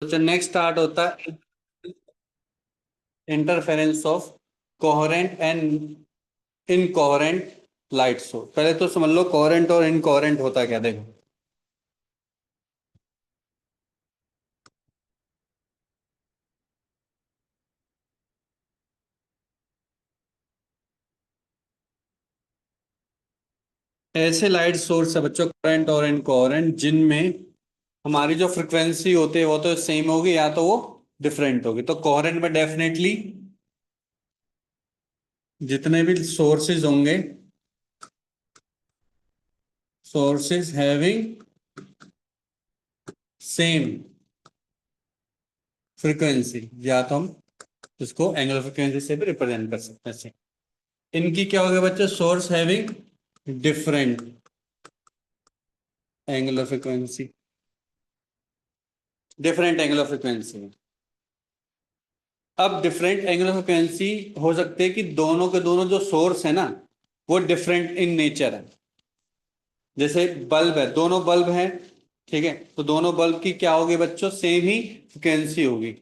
तो next start होता है interference of coherent and incoherent light source. पहले तो समझ लो कोहेरेंट और इनकोहेरेंट होता क्या, देखो। ऐसे लाइट सोर्स है बच्चों, कोहेरेंट और इनकोहेरेंट, जिनमें हमारी जो फ्रिक्वेंसी होती है वो तो सेम होगी या तो वो डिफरेंट होगी। तो कोहेरेंट में डेफिनेटली जितने भी सोर्सेज होंगे, सोर्सेज हैविंग सेम फ्रीक्वेंसी, या तो हम इसको एंगुलर फ्रीक्वेंसी से भी रिप्रेजेंट कर सकते हैं। इनकी क्या होगी बच्चों, source having different angular frequency, different angular frequency. अब डिफरेंट एंगुलर फ्रीक्वेंसी हो सकते हैं कि दोनों के दोनों जो सोर्स है ना वो डिफरेंट इन नेचर है। जैसे बल्ब है, दोनों बल्ब हैं, ठीक है, तो दोनों बल्ब की क्या होगी बच्चों, सेम ही फ्रिक्वेंसी होगी,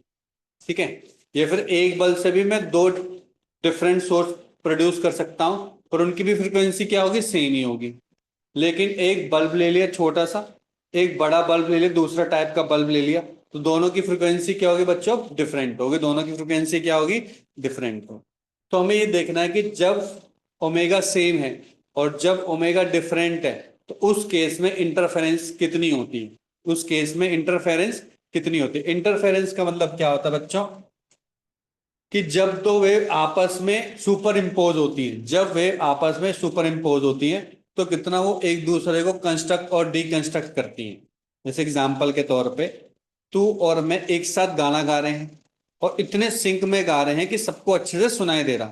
ठीक है। या फिर एक बल्ब से भी मैं दो डिफरेंट सोर्स प्रोड्यूस कर सकता हूं और उनकी भी फ्रीक्वेंसी क्या होगी, सेम ही होगी। लेकिन एक बल्ब ले लिया छोटा सा, एक बड़ा बल्ब ले लिया, दूसरा टाइप का बल्ब ले लिया, तो दोनों की फ्रीक्वेंसी क्या होगी बच्चों, डिफरेंट होगी। दोनों की फ्रीक्वेंसी क्या होगी, डिफरेंट हो। तो हमें ये देखना है कि जब ओमेगा सेम है और जब ओमेगा डिफरेंट है तो उस केस में इंटरफेरेंस कितनी होती है, उस केस में इंटरफेरेंस कितनी होती है। इंटरफेरेंस का मतलब क्या होता है बच्चों, कि जब तो वे आपस में सुपर इम्पोज होती है, जब वे आपस में सुपर इम्पोज होती है तो कितना वो एक दूसरे को कंस्ट्रक्ट और डीकंस्ट्रक्ट करती हैं। जैसे एग्जांपल के तौर पे तू और मैं एक साथ गाना गा रहे हैं और इतने सिंक में गा रहे हैं कि सबको अच्छे से सुनाई दे रहा,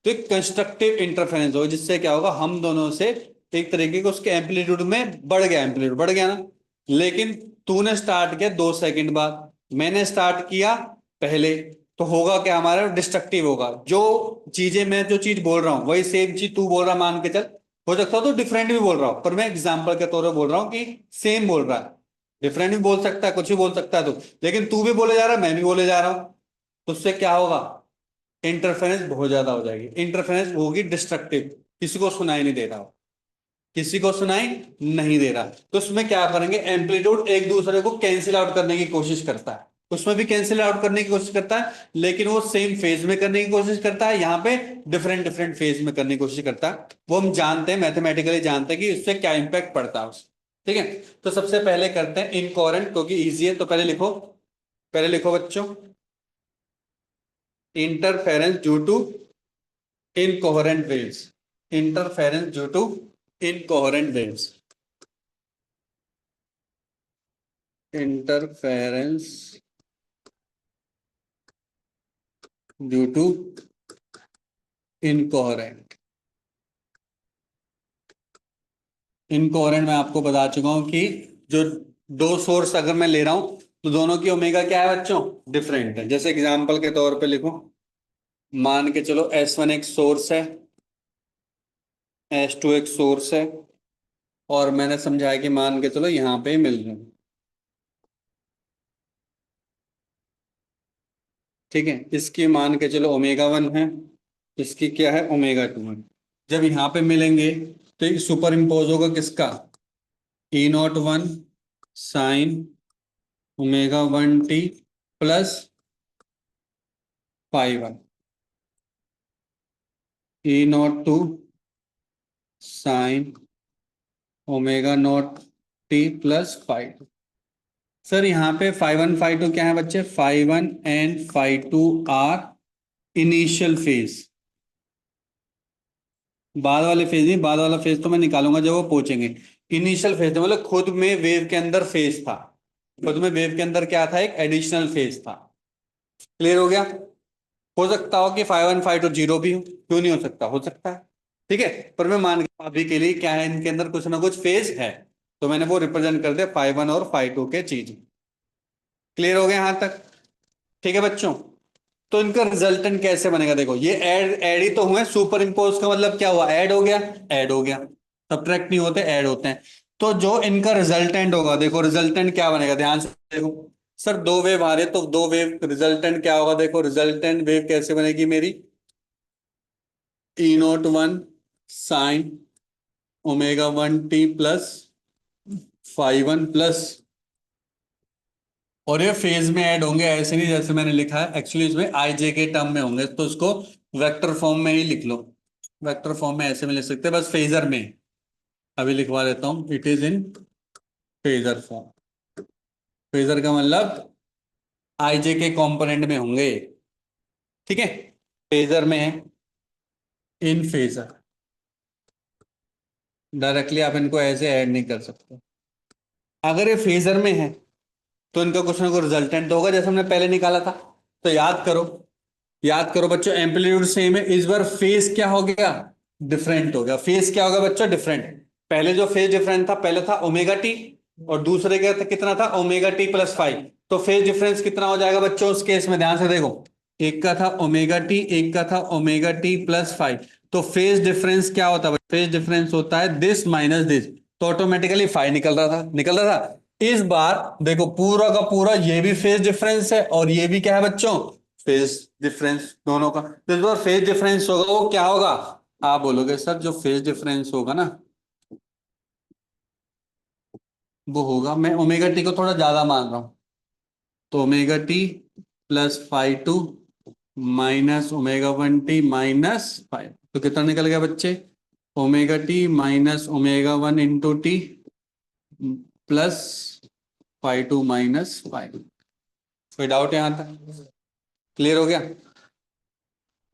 तो एक कंस्ट्रक्टिव इंटरफेरेंस होगा, जिससे क्या होगा, हम दोनों से एक तरीके के उसके एम्पलीट्यूड में बढ़ गया, एम्पलीट्यूड बढ़ गया ना। लेकिन तूने स्टार्ट किया 2 सेकंड बाद, मैंने स्टार्ट किया पहले, तो होगा क्या, हमारा डिस्ट्रक्टिव होगा। जो चीजें, मैं जो चीज बोल रहा हूँ वही सेम चीज तू बोल रहा, मान के चल। हो सकता हो तो डिफरेंट भी बोल रहा हूँ, पर मैं एग्जाम्पल के तौर पर बोल रहा हूँ कि सेम बोल रहा है। डिफरेंट भी बोल सकता है, कुछ भी बोल सकता है तू, लेकिन तू भी बोले जा रहा है, मैं भी बोले जा रहा हूँ, तो उससे क्या होगा, इंटरफेरेंस बहुत ज्यादा हो जाएगी। इंटरफेरेंस होगी डिस्ट्रक्टिव, किसी को सुनाई नहीं दे रहा हो, किसी को सुनाई नहीं दे रहा, तो उसमें क्या करेंगे, एम्पलीट्यूड एक दूसरे को कैंसिल आउट करने की कोशिश करता है, उसमें भी कैंसिल आउट करने की कोशिश करता है, लेकिन वो सेम फेज में करने की कोशिश करता है, यहाँ पे डिफरेंट डिफरेंट फेज में करने की कोशिश करता है। वो हम जानते हैं, मैथमेटिकली जानते हैं कि उससे क्या इंपैक्ट पड़ता है उससे, ठीक है। तो सबसे पहले करते हैं इनकोहेरेंट, क्योंकि इजी है, तो पहले लिखो, पहले लिखो बच्चों, interference due to incoherent waves, interference due to incoherent waves, interference due to incoherent। Incoherent मैं आपको बता चुका हूं कि जो दो सोर्स अगर मैं ले रहा हूं तो दोनों की ओमेगा क्या है बच्चों, डिफरेंट है। जैसे एग्जांपल के तौर पे लिखो, मान के चलो S1 एक सोर्स है, S2 एक सोर्स है, और मैंने समझाया कि मान के चलो यहां पे ही मिल रहे हैं, ठीक है। इसकी मान के चलो ओमेगा 1 है, इसकी क्या है, ओमेगा 2 है। जब यहाँ पे मिलेंगे तो ये सुपर इम्पोज होगा किसका, E01 sine omega 1t plus phi 1, E02 sine omega 0t plus phi 2। Sir यहाँ पे फाई 1 फाई 2 क्या है बच्चे, phi 1 and phi 2 are initial phase. बाद वाले फेज नहीं, बाद वाला फेज तो मैं निकालूंगा जब वो पहुंचेंगे। इनिशियल फेज मतलब खुद में वेव के अंदर फेज था, खुद में वेव के अंदर क्या था, एक एडिशनल फेज था। क्लियर हो गया। हो सकता हो कि फाई 1 फाई 2 जीरो भी हो, क्यों नहीं हो सकता, हो सकता है, ठीक है। पर मैं मान गया अभी के लिए क्या है, इनके अंदर कुछ ना कुछ फेज है, तो मैंने वो रिप्रेजेंट कर दिया फाई 1 और फाई 2 के चीज। क्लियर हो गया यहां तक, ठीक है बच्चों। तो इनका रिजल्टेंट कैसे बनेगा, देखो ये ऐड ऐड ही तो हुए, सुपर इम्पोज का मतलब क्या हुआ, ऐड हो गया, ऐड हो गया, सब्ट्रैक्ट नहीं होते, ऐड होते हैं। तो जो इनका रिजल्टेंट होगा, देखो रिजल्टेंट क्या बनेगा, ध्यान से देखो, सर दो वेव आ रहे तो दो वेव रिजल्टेंट क्या होगा, देखो रिजल्टेंट वेव कैसे बनेगी मेरी, E01 sign ω1t plus φ1 plus, और ये फेज में ऐड होंगे, ऐसे नहीं जैसे मैंने लिखा है, एक्चुअली इसमें आई जे के टर्म में होंगे, तो इसको वेक्टर फॉर्म में ही लिख लो। वेक्टर फॉर्म में ऐसे में लिख सकते हैं, बस फेजर में। अभी लिखवा देता हूँ, it is in phasor form. Phasor का मतलब आई जे के कंपोनेंट में होंगे, ठीक है। फेजर में है, इन फेजर, डायरेक्टली आप इनको ऐसे ऐड नहीं कर सकते। अगर ये फेजर में है तो इनका कुछ ना कुछ रिजल्टेंट तो होगा, जैसे हमने पहले निकाला था। तो याद करो, याद करो बच्चों, एम्पलीट्यूड सेम है, इस बार फेज क्या हो गया, डिफरेंट हो गया। फेज क्या होगा बच्चों, डिफरेंट। पहले जो फेज डिफरेंट था, पहले था ओमेगा टी, और दूसरे का था, कितना था, ओमेगा टी प्लस फाइव। तो फेज डिफरेंस कितना हो जाएगा बच्चों उस केस में, ध्यान से देखो, एक का था ओमेगा टी, एक का था ओमेगा टी प्लस फाइव। तो फेज डिफरेंस क्या होता है, फेज डिफरेंस होता है दिस माइनस दिस, तो ऑटोमेटिकली फाइव निकल रहा था। इस बार देखो पूरा का पूरा ये भी फेज डिफरेंस है, और ये भी क्या है बच्चों, फेज डिफरेंस दोनों का। तो इस बार फेज डिफरेंस होगा, वो क्या होगा, आप बोलोगे सर जो फेज डिफरेंस होगा ना, वो होगा, मैं ओमेगा टी को थोड़ा ज्यादा मान रहा हूं, तो omega t plus five two minus omega 1 t minus five, तो कितना निकल गया बच्चे, omega t minus omega 1 into t plus five two minus five. कोई डाउट यहां तक, क्लियर हो गया।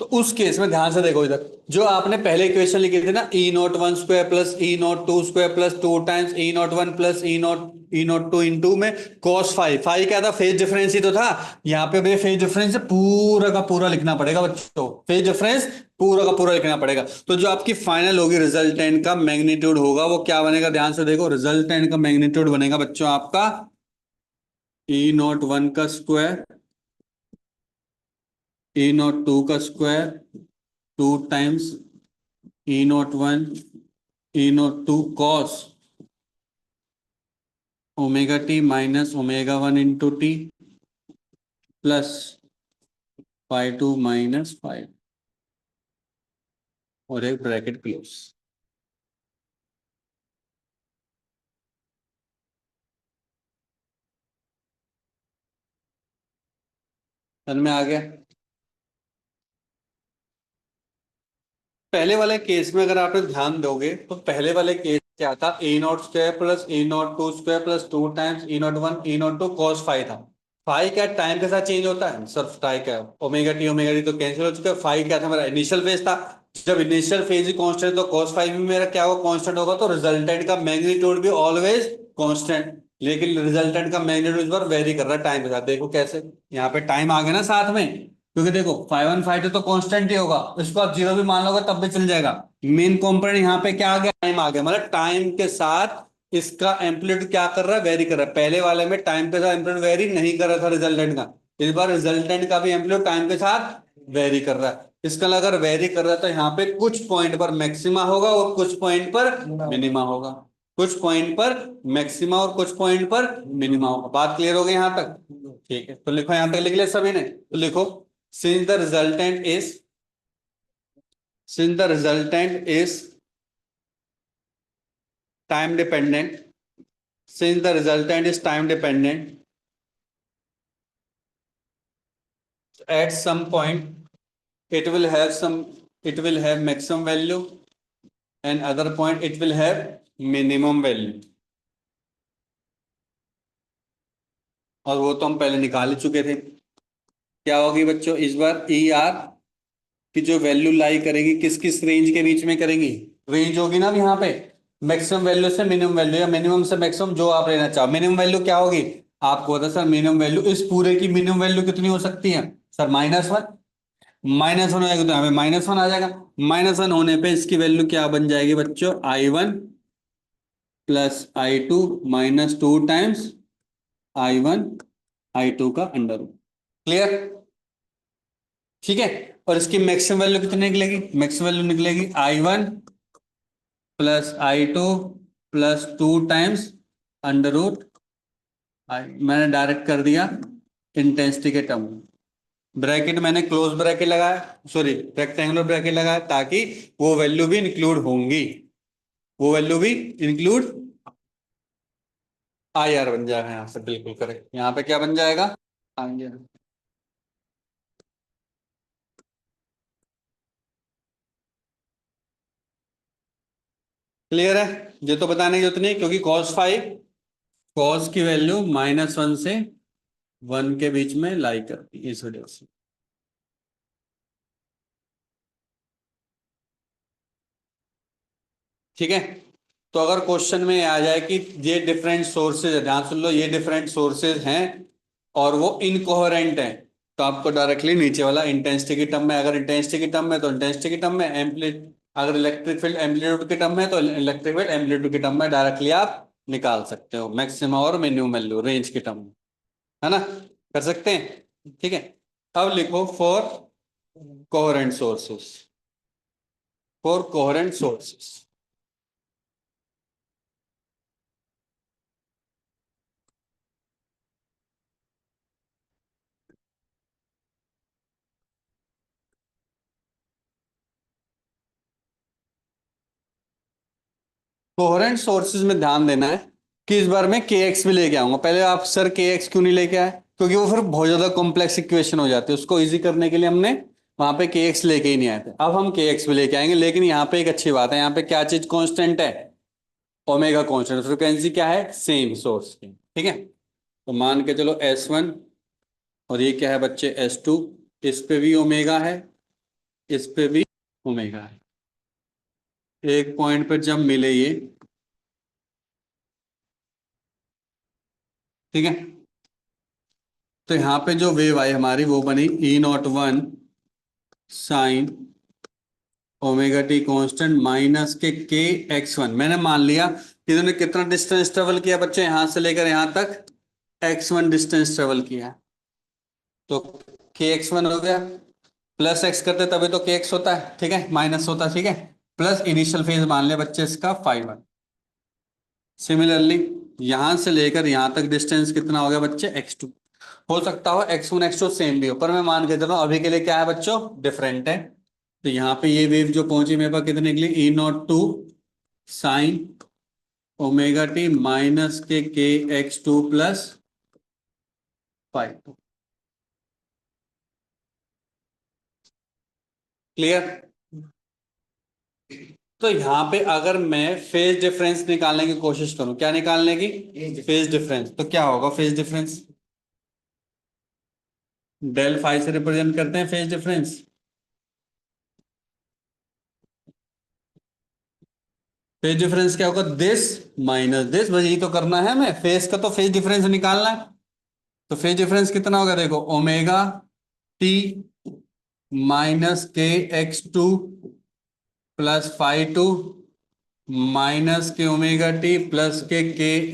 तो उस केस में ध्यान से देखो इधर, जो आपने पहले इक्वेशन लिखी थी ना, E01 square plus E02 square plus two times E01 plus E02 into में कॉस फाइव, फाइव क्या था, फेज डिफरेंस ही तो था। यहाँ पे भी फेज डिफरेंस पूरा का पूरा लिखना पड़ेगा बच्चों, फेज डिफरेंस पूरा का पूरा लिखना पड़ेगा। तो जो आपकी फाइनल होगी रिजल्टेंट का मैग्नीट्यूड होगा, वो क्या बनेगा, ध्यान से देखो, रिजल्टेंट का मैग्नीट्यूड बनेगा बच्चों आपका E01 का स्क्वायर, E02 का square, two times E01 E02 cos omega t minus omega 1 into t plus five two minus five, और एक ब्रैकेट क्लोज। समझ में आ गया। पहले वाले केस में अगर आपने ध्यान दोगे, तो पहले वाले केस क्या था, E0 square plus E02 square plus two times E01 E02 cos five था। फाइव क्या टाइम के साथ चेंज होता है सर, फाइव क्या, ओमेगा टी तो कैंसिल हो चुका है। फाइव क्या था, मेरा इनिशियल फेज था। जब इनिशियल फेज ही कांस्टेंट, तो cos फाइव भी मेरा क्या होगा, कांस्टेंट होगा, तो रिजल्टेंट का मैग्नीट्यूड भी ऑलवेज कांस्टेंट। लेकिन रिजल्टेंट का मैग्नीट्यूड इस बार वेरी कर रहा है टाइम के साथ, देखो कैसे, यहाँ पे टाइम आ गया ना साथ में, क्योंकि देखो φ1 φ2 तो कांस्टेंट ही होगा, इसको आप जीरो भी मान लोगे तब भी चल जाएगा। मेन कंपोनेंट यहाँ पे क्या आ गया, टाइम आ गया, मतलब टाइम के साथ इसका एम्पलीट्यूड क्या कर रहा है, वेरी कर रहा है। पहले वाले में टाइम के साथ एम्पलीट्यूड वेरी नहीं कर रहा था रिजल्टेंट का, इस बार रिजल्टेंट का भी एम्पलीट्यूड टाइम के साथ वेरी कर रहा है। इसका अगर वेरी कर रहा है, तो यहाँ पे कुछ पॉइंट पर मैक्सिमा होगा और कुछ पॉइंट पर मिनिमा होगा, कुछ पॉइंट पर मैक्सिमा और कुछ पॉइंट पर मिनिमा होगा। बात क्लियर हो गई यहाँ तक, ठीक है। तो लिखो, यहाँ तक लिख लिया सभी ने, तो लिखो, since the resultant is since the resultant is time dependent, since the resultant is time dependent, at some point it will have maximum value, and other point it will have minimum value, और वो तो हम पहले निकाल ही चुके थे। क्या होगी बच्चों इस बार, ई आर की जो वैल्यू लाई करेगी, किस किस रेंज के बीच में करेंगी, रेंज होगी ना अब यहाँ पे, मैक्सिमम वैल्यू से मिनिमम वैल्यू या मिनिमम से मैक्सिमम, जो आप लेना चाहो। मिनिमम वैल्यू क्या होगी, आपको पता सर, मिनिमम वैल्यू इस पूरे की मिनिमम वैल्यू कितनी हो सकती है सर, -1। -1 हो जाएगा तो यहाँ पे -1 आ जाएगा। -1 होने पे इसकी वैल्यू क्या बन जाएगी बच्चों, I1 plus I2 minus two times I1 I2 का अंडर रूट। क्लियर, ठीक है। और इसकी मैक्सिमम वैल्यू कितनी निकलेगी, मैक्सिमम वैल्यू निकलेगी I1 plus I2 plus two times under root मैंने डायरेक्ट कर दिया इंटेंसिटी के टर्म में। ब्रैकेट मैंने क्लोज ब्रैकेट लगाया, सॉरी रेक्टेंगुलर ब्रैकेट लगाया, ताकि वो वैल्यू भी इंक्लूड होंगी, वो वैल्यू भी इंक्लूड आई आर बन जाएगा यहाँ से, बिल्कुल करेक्ट। यहाँ पे क्या बन जाएगा, आई आर। क्लियर है? ये तो बताने की जरूरत नहीं, क्योंकि cos 5, cos की वैल्यू -1 से 1 के बीच में लाई करती है, इस वजह से। ठीक है। तो अगर क्वेश्चन में आ जाए कि ये डिफरेंट सोर्सेज है, ध्यान सुन लो, ये डिफरेंट सोर्सेज हैं और वो इनकोहेरेंट है, तो आपको डायरेक्टली नीचे वाला इंटेंसिटी की टर्म में, अगर इंटेंसिटी की टर्म में तो इंटेंसिटी की टर्म में, एम्पलीट अगर इलेक्ट्रिक फील्ड एम्पलीट्यूड की टर्म में तो इलेक्ट्रिक फील्ड एम्पलीट्यूड की टर्म में डायरेक्टली आप निकाल सकते हो, मैक्सिमम और मिनिमम वैल्यू रेंज की टर्म में, है ना? कर सकते हैं, ठीक है। अब लिखो for coherent sources, for coherent sources. Coherent sources में ध्यान देना है कि इस बार मैं के एक्स भी लेके आऊंगा। पहले आप सर के एक्स क्यों नहीं लेके आए, क्योंकि वो फिर बहुत ज्यादा कॉम्प्लेक्स इक्वेशन हो जाती है, उसको इजी करने के लिए हमने वहां पे के एक्स लेके ही नहीं आए थे। अब हम के एक्स भी लेके आएंगे, लेकिन यहाँ पे एक अच्छी बात है, यहाँ पे क्या चीज कांस्टेंट है, ओमेगा कांस्टेंट, फ्रिक्वेंसी क्या है, सेम सोर्स की, ठीक है। तो मान के चलो S1, और ये क्या है बच्चे, S2, इस पे भी ओमेगा है, इस पे भी ओमेगा है। एक पॉइंट पर जब मिले ये, ठीक है, तो यहाँ पे जो वेव आई हमारी वो बनी E01 sine omega T constant minus के X1। मैंने मान लिया कि इन्होंने कितना डिस्टेंस ट्रेवल किया बच्चे, यहां से लेकर यहां तक X1 डिस्टेंस ट्रेवल किया, तो के X1 हो गया, प्लस एक्स करते तभी तो के एक्स होता है, ठीक है, माइनस होता है, ठीक है, प्लस इनिशियल फेज मान लिया बच्चे इसका 5 1। सिमिलरली यहां से लेकर यहां तक डिस्टेंस कितना हो गया बच्चे, X2। हो सकता हो X1 X2 सेम भी हो, पर मैं मान के चलो अभी के लिए क्या है बच्चों, डिफरेंट है। तो यहाँ पे ये वेव जो पहुंची मेरे पास कितने निकली, E02 sine omega t minus के X2 प्लस 5। क्लियर? तो यहाँ पे अगर मैं फेज डिफरेंस निकालने की कोशिश करूं, क्या निकालने की, फेज डिफरेंस, तो क्या होगा फेज डिफरेंस, डेल फाइ से रिप्रेजेंट करते हैं फेज डिफरेंस। फेज डिफरेंस क्या होगा, दिस माइनस दिस, बस यही तो करना है, हमें फेज का तो फेज डिफरेंस निकालना है। तो फेज डिफरेंस कितना होगा, देखो ओमेगा टी माइनस के X2 प्लस 5 2 माइनस के ओमेगा टी प्लस के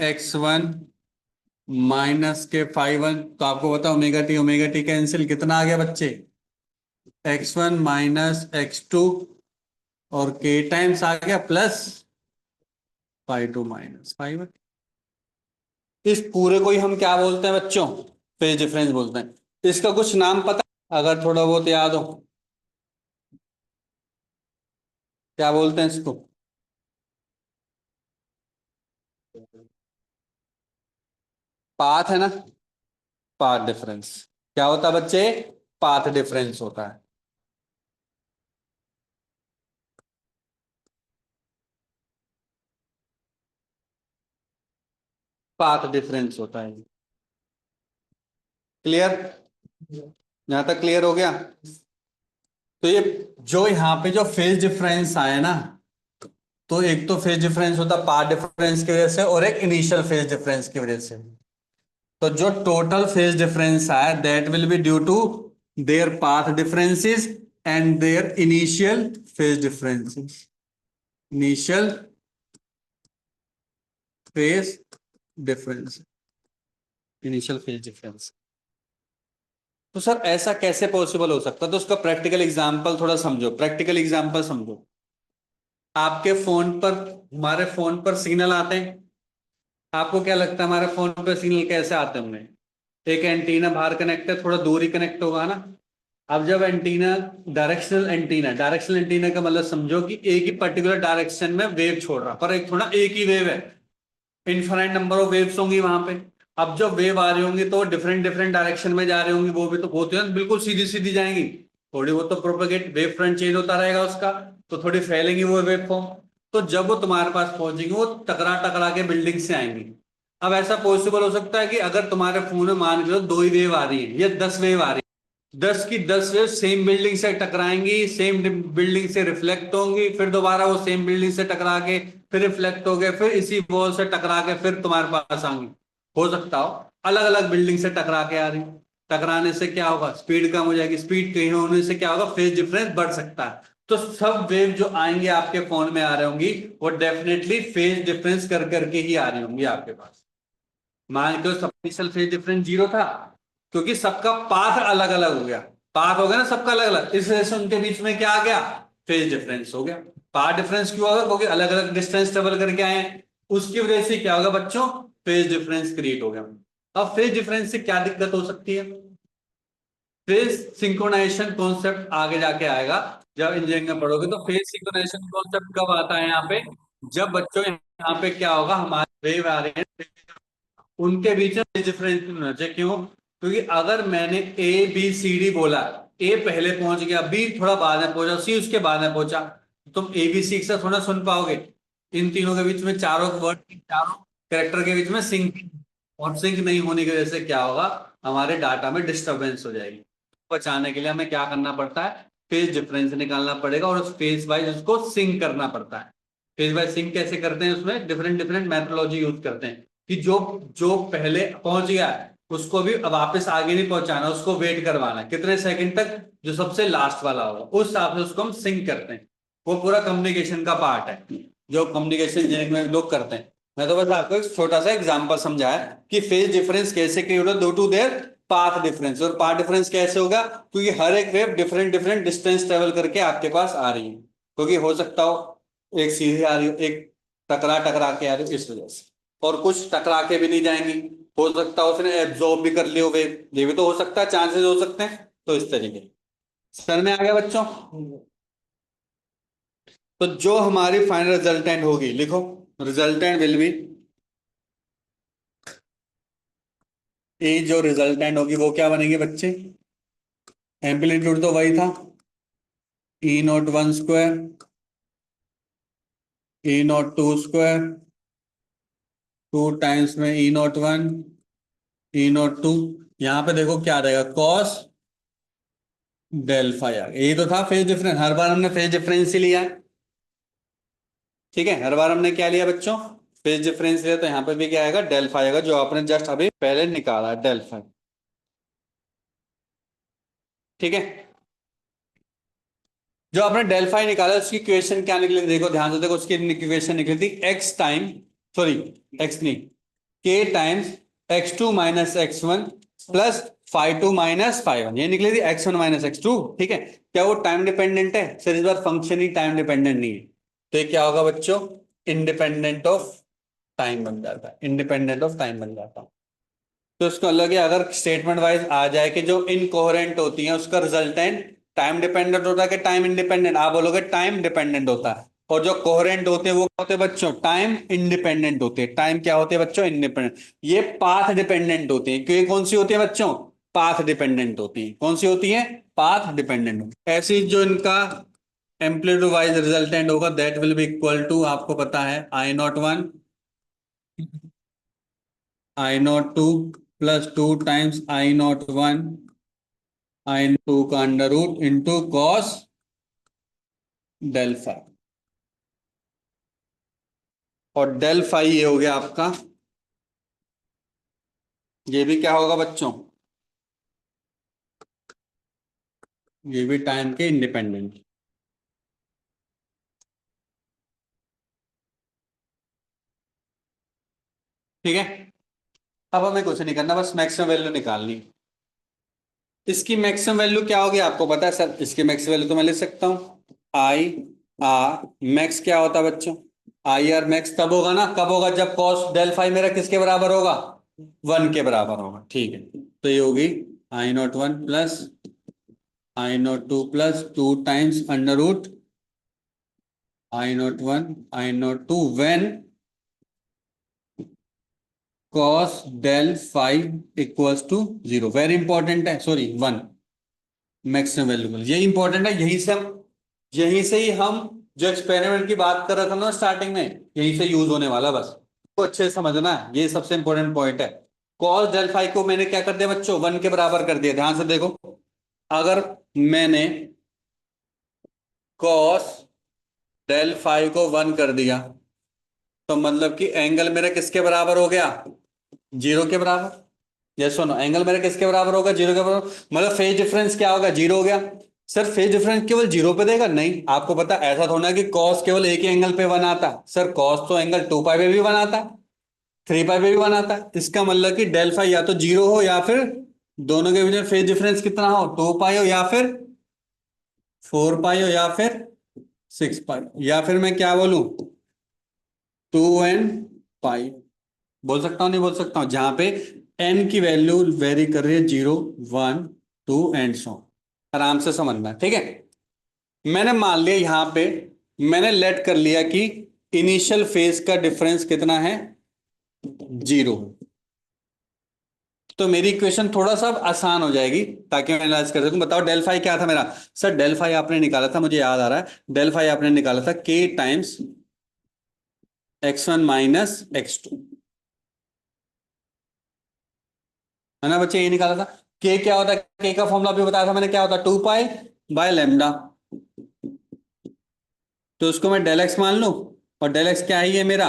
X1 माइनस के 5 1। तो आपको पता ओमेगा टी कैंसिल, कितना आ गया बच्चे, X1 माइनस X2, और के टाइम्स आ गया प्लस 5 2 माइनस 5 1। इस पूरे को ही हम क्या बोलते हैं बच्चों, फेज डिफरेंस बोलते हैं। इसका कुछ नाम पता है? अगर थोड़ा बहुत याद हो, क्या बोलते हैं इसको, पाथ है ना, पाथ डिफरेंस। क्या होता है बच्चे, पाथ डिफरेंस होता है। पाथ डिफरेंस होता है। क्लियर? यहां तक क्लियर हो गया? तो ये जो यहाँ पे जो फेज डिफरेंस आया ना, तो एक तो फेज डिफरेंस होता है पाथ डिफरेंस की वजह से, और एक इनिशियल फेज डिफरेंस की वजह से। तो जो टोटल फेज डिफरेंस आया that will be due to their path differences and their initial phase differences, initial phase difference, initial phase difference. तो सर ऐसा कैसे पॉसिबल हो सकता है, तो उसका प्रैक्टिकल एग्जांपल थोड़ा समझो, प्रैक्टिकल एग्जांपल समझो। आपके फोन पर, हमारे फोन पर सिग्नल आते हैं, आपको क्या लगता है हमारे फोन पे सिग्नल कैसे आते होंगे? एक एंटीना बाहर कनेक्ट है, थोड़ा दूर ही कनेक्ट होगा ना। अब जब एंटीना, डायरेक्शनल एंटीना का मतलब समझो कि एक ही पर्टिकुलर डायरेक्शन में वेव छोड़ रहा, पर एक थोड़ा एक ही वेव है, इनफाइनाइट नंबर ऑफ वेव्स होंगी वहां पे। अब जब वेव आ रही होंगी तो डिफरेंट डिफरेंट डायरेक्शन में जा रही होंगी, वो भी तो होती है ना, बिल्कुल सीधी सीधी जाएंगी, थोड़ी बहुत तो प्रोपेगेट वेव फ्रंट चेंज होता रहेगा उसका, तो थोड़ी फैलेंगी वो वेव फॉर्म। तो जब वो तुम्हारे पास पहुंचेंगी वो टकरा टकरा के बिल्डिंग से आएंगी। अब ऐसा पॉसिबल हो सकता है कि अगर तुम्हारे फोन में मान के लो 2 ही वेव आ रही है या 10 वेव आ रही है, 10 की 10 वेव सेम बिल्डिंग से टकराएंगी, सेम बिल्डिंग से रिफ्लेक्ट होंगी, फिर दोबारा वो सेम बिल्डिंग से टकरा के फिर रिफ्लेक्ट हो गए, फिर इसी वॉल से टकरा के फिर तुम्हारे पास आएंगी। हो सकता हो अलग अलग बिल्डिंग से टकरा के आ रही, टकराने से क्या होगा, स्पीड कम हो जाएगी, स्पीड कहीं होने से क्या होगा, फेज डिफरेंस बढ़ सकता है। तो सब वेव जो आएंगे आपके फोन में आ रही होंगी, वो डेफिनेटली फेज डिफरेंस कर करके ही आ रही होंगी आपके पास। मान के सब इनिशियल फेज डिफरेंस 0 था, क्योंकि सबका पाथ अलग अलग हो गया, पाथ हो गया ना सबका अलग अलग, इस वजह से उनके बीच में क्या आ गया, फेज डिफरेंस हो गया। पाथ डिफरेंस क्यों होगा, क्योंकि अलग अलग डिस्टेंस ट्रेवल करके आए हैं, उसकी वजह से क्या होगा बच्चों, फेज डिफरेंस क्रिएट हो गया। अब फेज डिफरेंस से क्या दिक्कत हो सकती है, फेज सिंक्रोनाइजेशन कॉन्सेप्ट आगे जाके आएगा, जब इंजीनियरिंग में पढ़ोगे तो फेज सिंक्रोनाइजेशन कॉन्सेप्ट कब आता है यहाँ पे, जब बच्चों यहाँ पे क्या होगा, हमारे वेव आ रहे हैं, उनके बीच में डिफरेंस होना चाहिए। क्यों, क्योंकि अगर मैंने ए बी सी डी बोला, ए पहले पहुंच गया, बी थोड़ा बाद में पहुंचा, सी उसके बाद में पहुंचा, तुम ए बी सी एक साथ थोड़ा सुन पाओगे। इन तीनों के बीच में, चारों वर्ड, चारों कैरेक्टर के बीच में सिंक, और सिंक नहीं होने की वजह से क्या होगा, हमारे डाटा में डिस्टरबेंस हो जाएगी। बचाने के लिए हमें क्या करना पड़ता है, फेज डिफरेंस निकालना पड़ेगा, और उस फेज वाइज उसको सिंक करना पड़ता है। फेज वाइज सिंक कैसे करते हैं, उसमें डिफरेंट डिफरेंट मैथोलॉजी यूज करते हैं, कि जो जो पहले पहुंच गया है उसको भी अब वापस आगे नहीं पहुंचाना, उसको वेट करवाना है कितने सेकंड तक, जो सबसे लास्ट वाला होगा उस हिसाब से उसको हम सिंक करते हैं। वो पूरा कम्युनिकेशन का पार्ट है जो कम्युनिकेशन इंजीनियरिंग में लोग करते हैं। मैं तो बस आपको एक छोटा सा एग्जांपल समझाया कि फेज डिफरेंस कैसे क्रिएट होता है, दो टू देयर पाथ डिफरेंस, और पाथ डिफरेंस कैसे होगा, क्योंकि हर एक wave different different distance travel करके आपके पास आ रही है, क्योंकि हो सकता हो एक सीधे आ रही हो, एक टकरा टकरा के आ रही हो, इस वजह से, और कुछ टकरा के भी नहीं जाएंगी, हो सकता है उसने एब्जॉर्ब भी कर लियो वेव, ये भी तो हो सकता है, चांसेस हो सकते हैं। तो इस तरीके, सर में आ गया बच्चों। तो जो हमारी फाइनल रिजल्टेंट होगी, लिखो, रिजल्टेंट विल बी, ये जो रिजल्टेंट होगी वो क्या बनेगी बच्चे, एम्पलीट्यूड तो वही था, E0 1 square, E02 square, 2 times में E01, E02, यहाँ पे देखो क्या रहेगा, कॉस डेल फाई आ गया। यही तो था फेज डिफरेंस, हर बार हमने फेज डिफरेंस ही लिया है, ठीक है, हर बार हमने क्या लिया बच्चों, फेज डिफरेंस लिया, तो यहाँ पे भी क्या आएगा, डेल फाई आएगा, जो आपने जस्ट अभी पहले निकाला डेल फाई, ठीक है। जो आपने डेल फाई निकाला उसकी इक्वेशन क्या निकली, देखो ध्यान से देखो, उसकी इक्वेशन निकली थी एक्स टाइम, सॉरी एक्स नहीं, के टाइम्स x2 - x1 प्लस φ2 - φ1, ये निकली थी x1 - x2, ठीक है। क्या वो टाइम डिपेंडेंट है, सर इस बार फंक्शन ही टाइम डिपेंडेंट नहीं है, तो ये क्या होगा बच्चों, इंडिपेंडेंट ऑफ टाइम बन जाता है, इंडिपेंडेंट ऑफ टाइम बन जाता है। तो इसको अलग है, अगर स्टेटमेंट वाइज आ जाए कि जो इनकोहेरेंट होती है उसका रिजल्टेंट टाइम डिपेंडेंट होता है कि टाइम इंडिपेंडेंट, आप बोलोगे टाइम डिपेंडेंट होता है, और जो कोहेरेंट होते हैं वो क्या होते हैं बच्चों, टाइम इंडिपेंडेंट होते हैं। टाइम क्या होते हैं बच्चों, इंडिपेंडेंट। ये पाथ डिपेंडेंट होते हैं, क्योंकि कौन सी होती है बच्चों, पाथ डिपेंडेंट होती है, कौन सी होती है, पाथ डिपेंडेंट। ऐसी जो इनका एम्पलीट्यूड वाइज रिजल्टेंट होगा, that will be equal to, आपको पता है, I01, I02 plus 2 times I01, I02 का under root into cos del phi, और डेल फाई ये हो गया आपका, ये भी क्या होगा बच्चों, ये भी टाइम के इंडिपेंडेंट, ठीक है। अब हमें कुछ नहीं करना, बस मैक्सिमम वैल्यू निकालनी। इसकी मैक्सिमम वैल्यू क्या होगी आपको पता है सर, इसकी मैक्सिमम वैल्यू तो मैं लिख सकता हूं, आई आर मैक्स क्या होता है बच्चों, आई आर मैक्स तब होगा ना, कब होगा, जब कॉस डेल फाई मेरा किसके बराबर होगा, 1 के बराबर होगा। ठीक है, तो ये होगी I not one plus I not two plus 2 times under root I not one I not two when cos del five equals to 0। Very important है, सॉरी 1, मैक्सिमम वैल्यूबल, ये इंपॉर्टेंट है। यहीं से ही हम जो एक्सपेरिमेंट की बात कर रहे थे ना स्टार्टिंग में, यहीं से यूज होने वाला, बस तो अच्छे से समझना है, ये सबसे इंपॉर्टेंट पॉइंट है। कॉस डेल फाइव को मैंने क्या कर दिया बच्चों, 1 के बराबर कर दिया। ध्यान से देखो, अगर मैंने कॉस डेल फाइव को 1 कर दिया तो मतलब कि एंगल मेरा किसके बराबर हो गया, 0 के बराबर। यस सुनो, एंगल मेरा किसके बराबर होगा, 0 के बराबर। मतलब फेज डिफरेंस क्या होगा, 0 हो गया। सर फेज डिफरेंस केवल 0 पे देगा, नहीं, आपको पता ऐसा थोड़ा है कि कॉस केवल एक ही एंगल पे 1 आता है। सर कॉस तो एंगल 2 पाई पे भी 1 आता है, 3 पाई पे भी 1 आता है। इसका मतलब कि डेल फाई या तो 0 हो या फिर दोनों के बीच में फेज डिफरेंस कितना हो, 2 पाई हो या फिर 4 पाई हो या फिर 6 पाई, या फिर मैं क्या बोलूं, 2 n पाई। बोल सकता हूँ नहीं बोल सकता हूँ, जहां पे n की वैल्यू वेरी कर रही है 0 1 2 एंड सो। आराम से समझना है, ठीक है। मैंने मान लिया यहां पे, मैंने लेट कर लिया कि इनिशियल फेज का डिफरेंस कितना है, 0। तो मेरी इक्वेशन थोड़ा सा अब आसान हो जाएगी, ताकि मैं एनालाइज कर सकूं। बताओ डेल फाई क्या था मेरा। सर डेल फाई आपने निकाला था, मुझे याद आ रहा है, डेल फाई आपने निकाला था k times x1 minus x2, है ना बच्चे, ये निकाला था। के क्या होता है, के का फॉर्मूला भी बताया था मैंने, क्या होता है, 2 पाई बाय लेमडा। तो उसको मैं डेल एक्स मान लूं, और डेल एक्स क्या ही है मेरा,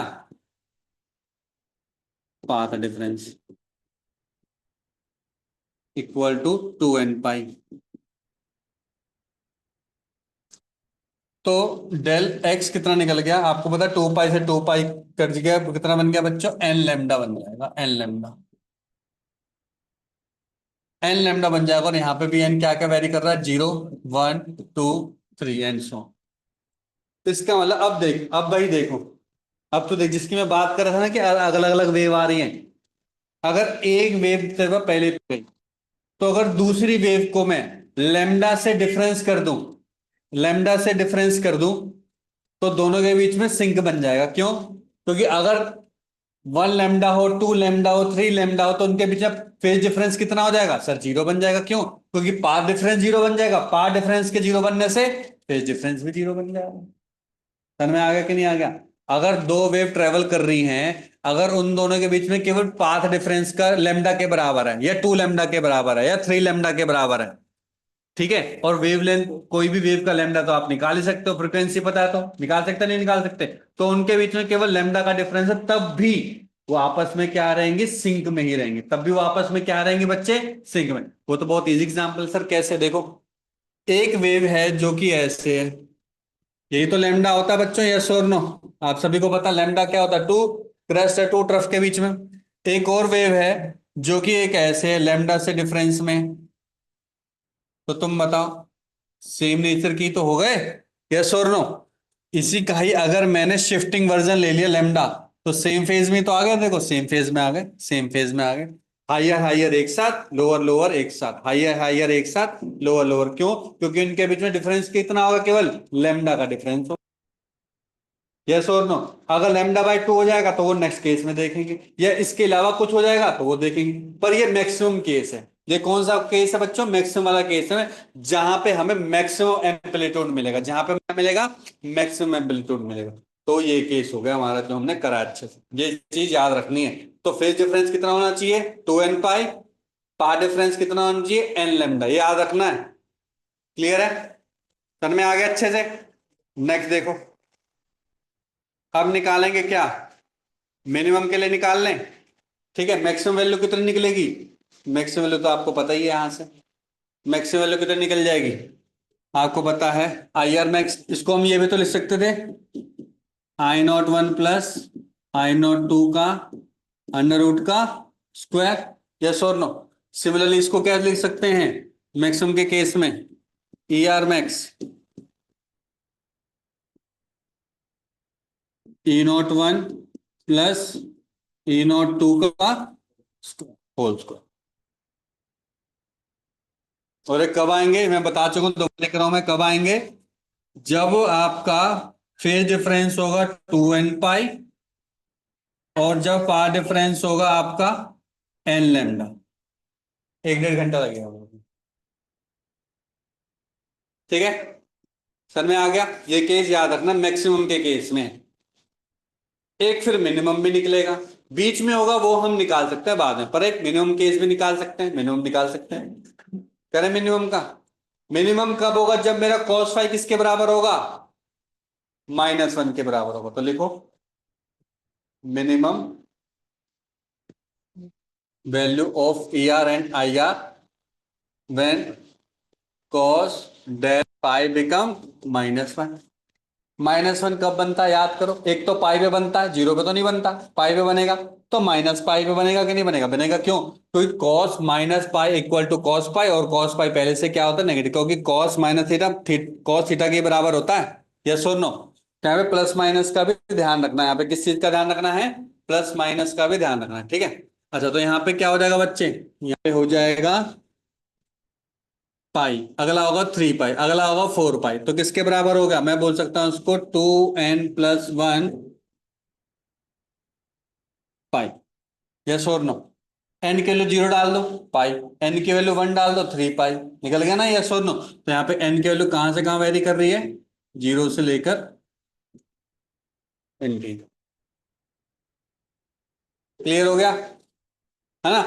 path difference equal to 2 n pi. तो डेल एक्स कितना निकल गया आपको पता है, 2 पाई से 2 पाई कट गया, कितना बन गया बच्चों, एन लेमडा बन जाएगा, एन लेमडा। एन लेमडा बन जाएगा, और यहाँ पे भी एन क्या क्या वेरी कर रहा है, 0 1 2 3 एंड सो। इसका मतलब अब देख, अब भाई देखो, अब तो देख, जिसकी मैं बात कर रहा था ना कि अलग अलग वेव आ रही हैं। अगर एक वेव तेरे पास पहले पे गई, तो अगर दूसरी वेव को मैं लेमडा से डिफरेंस कर दूं, लेमडा से डिफरेंस कर दूं, तो दोनों के बीच में सिंक बन जाएगा। क्यों, क्योंकि अगर 1 लेमडा हो, 2 लेमडा हो, 3 लेमडा हो, तो उनके बीच में फेज डिफरेंस कितना हो जाएगा सर, 0 बन जाएगा। क्यों, क्योंकि पाथ डिफरेंस 0 बन जाएगा, पाथ डिफरेंस के 0 बनने से फेज डिफरेंस भी 0 बन जाएगा। समझ में आ गया कि नहीं आ गया। अगर दो वेव ट्रेवल कर रही हैं, अगर उन दोनों के बीच में केवल पाथ डिफरेंस का लेमडा के बराबर है, या 2 लेमडा के बराबर है, या 3 लेमडा के बराबर है, ठीक है, और वेवलेंथ कोई भी वेव का लेमडा तो आप निकाल ही सकते हो, फ्रीक्वेंसी पता है तो निकाल सकते नहीं निकाल सकते, तो उनके बीच में केवल लेमडा का डिफरेंस है, तब भी वो आपस में क्या रहेंगे, सिंक में ही रहेंगे। तब भी वो आपस में क्या रहेंगे बच्चे, सिंक में। वो तो बहुत इजी एग्जांपल सर, कैसे देखो, एक वेव है जो कि ऐसे है, यही तो लेमडा होता है बच्चों, यस और नो। आप सभी को पता लेमडा क्या होता है, टू क्रेस्ट है, टू ट्रफ के बीच में। एक और वेव है जो कि एक ऐसे है, लेमडा से डिफरेंस में। तो तुम बताओ, सेम नेचर की तो हो गए, यस और नो। इसी का ही अगर मैंने शिफ्टिंग वर्जन ले लिया लेमडा, तो सेम फेज में तो आ गए, देखो सेम फेज में आ गए, सेम फेज में आ गए। हाइयर हाइयर एक साथ, लोअर लोअर एक साथ, हाइयर हाइयर एक साथ, लोअर लोअर। क्यों, क्योंकि इनके बीच में डिफरेंस कितना होगा, केवल लेमडा का डिफरेंस। यस और नो। अगर लेमडा बाई 2 हो जाएगा तो वो नेक्स्ट केस में देखेंगे, या इसके अलावा कुछ हो जाएगा तो वो देखेंगे। पर ये मैक्सिमम केस है। ये कौन सा केस है बच्चों, मैक्सिमम वाला केस है, जहां पे हमें मैक्सिमम एम्पलीट्यूड मिलेगा, जहां पे हमें मिलेगा मैक्सिमम एम्पलीट्यूड मिलेगा। तो ये केस हो गया हमारा जो हमने करा अच्छे से, ये चीज याद रखनी है। तो फेज डिफरेंस कितना होना चाहिए, 2 n पाई, पाथ डिफरेंस कितना होना चाहिए, n लेमडा, ये याद रखना है। क्लियर है, समझ में आ गया अच्छे से। नेक्स्ट देखो, अब निकालेंगे क्या, मिनिमम के लिए निकाल लें, ठीक है। मैक्सिमम वैल्यू कितनी निकलेगी, मैक्सिमम वैल्यू तो आपको पता ही है, यहां से मैक्सिमम वैल्यू कितनी निकल जाएगी, आपको पता है, आई आर मैक्स। इसको हम ये भी तो लिख सकते थे, I not one plus I not two का अंडर रूट का स्क्वायर, यस और नो। सिमिलरली इसको क्या लिख सकते हैं, मैक्सिमम के केस में E R max E01 plus E02 का होल स्क्वायर। और ये कब आएंगे मैं बता चुका हूं, दोबारा लिख रहा हूं मैं, कब आएंगे? जब आपका फेज डिफरेंस होगा 2n पाई, और जब पाथ डिफरेंस होगा आपका n लैम्डा। 1-1.5 घंटा लगेगा। ठीक है, सर में आ गया। ये केस याद रखना मैक्सिमम के केस में। एक फिर मिनिमम भी निकलेगा, बीच में होगा वो हम निकाल सकते हैं बाद में, पर एक मिनिमम केस भी निकाल सकते हैं, मिनिमम निकाल सकते हैं। करें मिनिमम का? मिनिमम कब होगा? जब मेरा cos फाई किसके बराबर होगा? -1 के बराबर होगा। तो लिखो minimum value of E R and I R when cos del pi become -1। -1 कब बनता है याद करो, एक तो पाई पे बनता है, जीरो पे तो नहीं बनता। पाई पे बनेगा तो माइनस पाई पे बनेगा कि नहीं बनेगा? बनेगा। क्यों? क्योंकि cos minus pi equal to cos pi, और cos पाई पहले से क्या होता है? नेगेटिव, क्योंकि cos minus theta cos theta के बराबर होता है। यस और नो? यहाँ पे प्लस माइनस का भी ध्यान रखना है। यहाँ पे किस चीज का ध्यान रखना है? प्लस माइनस का भी ध्यान रखना है। ठीक है। अच्छा, तो यहाँ पे क्या हो जाएगा बच्चे? यहाँ पे हो जाएगा पाई, अगला होगा 3 पाई, अगला होगा 4 पाई। तो किसके बराबर होगा? मैं बोल सकता हूं उसको 2n+1 पाई। यस और नो? एन की वैल्यू 0 डाल दो पाई, एन की वैल्यू 1 डाल दो 3 पाई। निकल गया ना? यस और नो? तो यहाँ पे एन की वैल्यू कहां से कहां वेरी कर रही है? 0 से लेकर एन की। क्लियर हो गया है ना?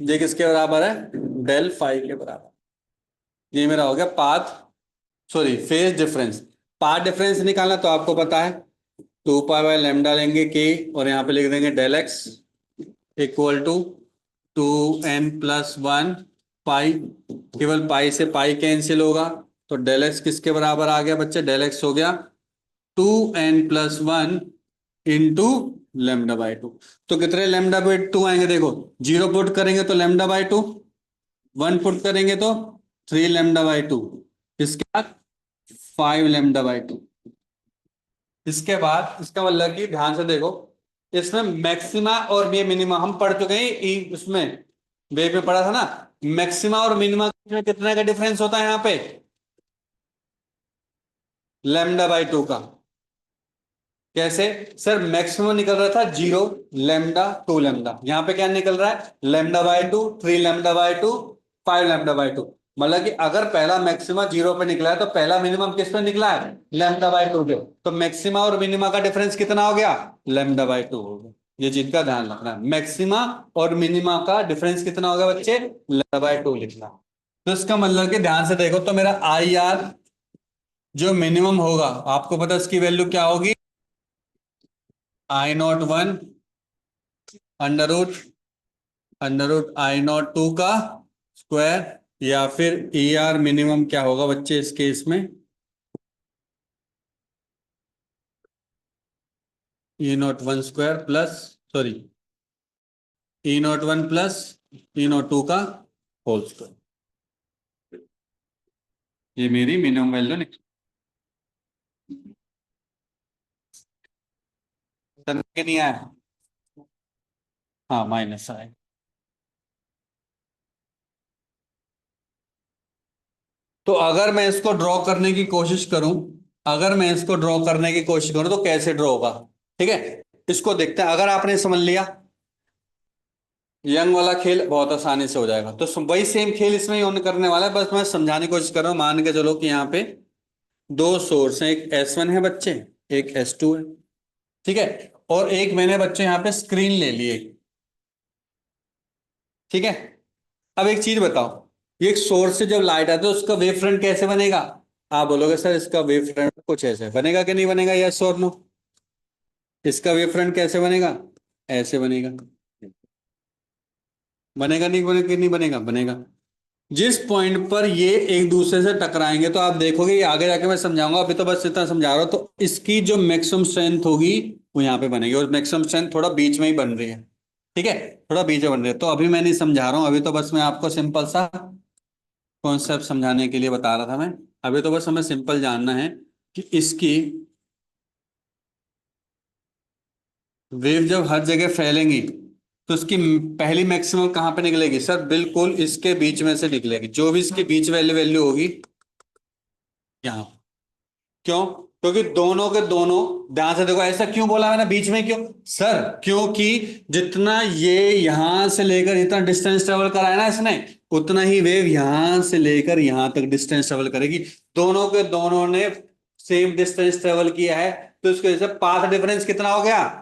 ये किसके बराबर है? डेल फाई के बराबर। ये मेरा हो गया path, sorry phase difference. Path difference निकालना तो आपको पता है, 2 पाई बाय लैम्डा लेंगे के, और यहाँ पे लिख देंगे del x equal to 2n+1 pi. केवल पाई से पाई कैंसिल होगा, तो डेल एक्स किसके बराबर आ गया बच्चे? डेल एक्स हो गया 2n+1 इंटू λ/2। तो कितने λ/2 आएंगे? देखो, 0 पुट करेंगे तो λ/2, 1 पुट करेंगे तो 3 λ/2, इसके बाद 5 λ/2। इसके बाद इसका मतलब कि ध्यान से देखो, इसमें मैक्सिमा और ये मिनिमा हम पढ़ चुके हैं। इसमें वे पे पढ़ा था ना, मैक्सिमा और मिनिमा में कितने का डिफरेंस होता है यहाँ पे? λ/2 का। कैसे? सर मैक्सिमम निकल रहा था 0 लैम्डा 2 लैम्डा, यहाँ पे क्या निकल रहा है? λ/2, 3 λ/2, 5 λ/2। मतलब कि अगर पहला मैक्सिमा 0 पे निकला है तो पहला मिनिमम किस पे निकला है? λ/2 पे। तो मैक्सिमा और मिनिमा का डिफरेंस कितना हो गया? λ/2 हो गया। ये चीज का ध्यान रखना है, मैक्सिमा और मिनिमा का डिफरेंस कितना होगा बच्चे? λ/2 लिखना। तो इसका मतलब कि ध्यान से देखो, तो मेरा आई आर जो मिनिमम होगा, आपको पता है इसकी वैल्यू क्या होगी? I01 अंडर रूट I02 का स्क्वायर, या फिर ई आर मिनिमम क्या होगा बच्चे इस केस में? E01 square plus, sorry, E01 plus E02 का होल स्क्वायर। ये मेरी मिनिमम वैल्यू निकल के नहीं आया? हाँ, माइनस आए। तो अगर मैं इसको ड्रॉ करने की कोशिश करूं, अगर मैं इसको ड्रॉ करने की कोशिश करूं तो कैसे ड्रॉ होगा? ठीक है, इसको देखते हैं। अगर आपने समझ लिया यंग वाला खेल, बहुत आसानी से हो जाएगा। तो वही सेम खेल इसमें ही ऑन करने वाला है, बस मैं समझाने की कोशिश कर रहा हूँ। मान के चलो कि यहाँ पे दो सोर्स हैं, एक S1 है बच्चे, एक S2 है। ठीक है, और एक मैंने बच्चे यहाँ पे स्क्रीन ले लिए। ठीक है, अब एक चीज बताओ, ये एक सोर्स से जब लाइट आती है तो उसका वेव फ्रंट कैसे बनेगा? आप बोलोगे सर इसका वेव फ्रंट कुछ ऐसे बनेगा कि नहीं बनेगा? यस और नो? इसका वेव फ्रंट कैसे बनेगा? ऐसे बनेगा। बनेगा नहीं बनेगा कि नहीं बनेगा? बनेगा। जिस पॉइंट पर ये एक दूसरे से टकराएंगे तो आप देखोगे, ये आगे जाके मैं समझाऊंगा, अभी तो बस इतना समझा रहा हूं। तो इसकी जो मैक्सिमम स्ट्रेंथ होगी वो यहाँ पे बनेगी, और मैक्सिमम स्ट्रेंथ थोड़ा बीच में ही बन रही है। ठीक है, थोड़ा बीच में बन रही है। तो अभी मैं नहीं समझा रहा हूँ, अभी तो बस मैं आपको सिंपल सा कॉन्सेप्ट समझाने के लिए बता रहा था मैं। अभी तो बस हमें सिंपल जानना है कि इसकी वेव जब हर जगह फैलेंगी तो उसकी पहली मैक्सिमम कहां पे निकलेगी सर? बिल्कुल इसके बीच में से निकलेगी, जो भी इसके बीच वैल्यू वैल्यू होगी यहाँ। क्यों? क्योंकि दोनों के दोनों, ध्यान से देखो, ऐसा क्यों बोला मैंने बीच में, क्यों सर? क्योंकि जितना ये यहां से लेकर इतना डिस्टेंस ट्रेवल करा है ना इसने, उतना ही वेव यहां से लेकर यहां तक डिस्टेंस ट्रेवल करेगी। दोनों के दोनों ने सेम डिस्टेंस ट्रेवल किया है, तो इसकी वजह से पाथ डिफरेंस कितना हो गया?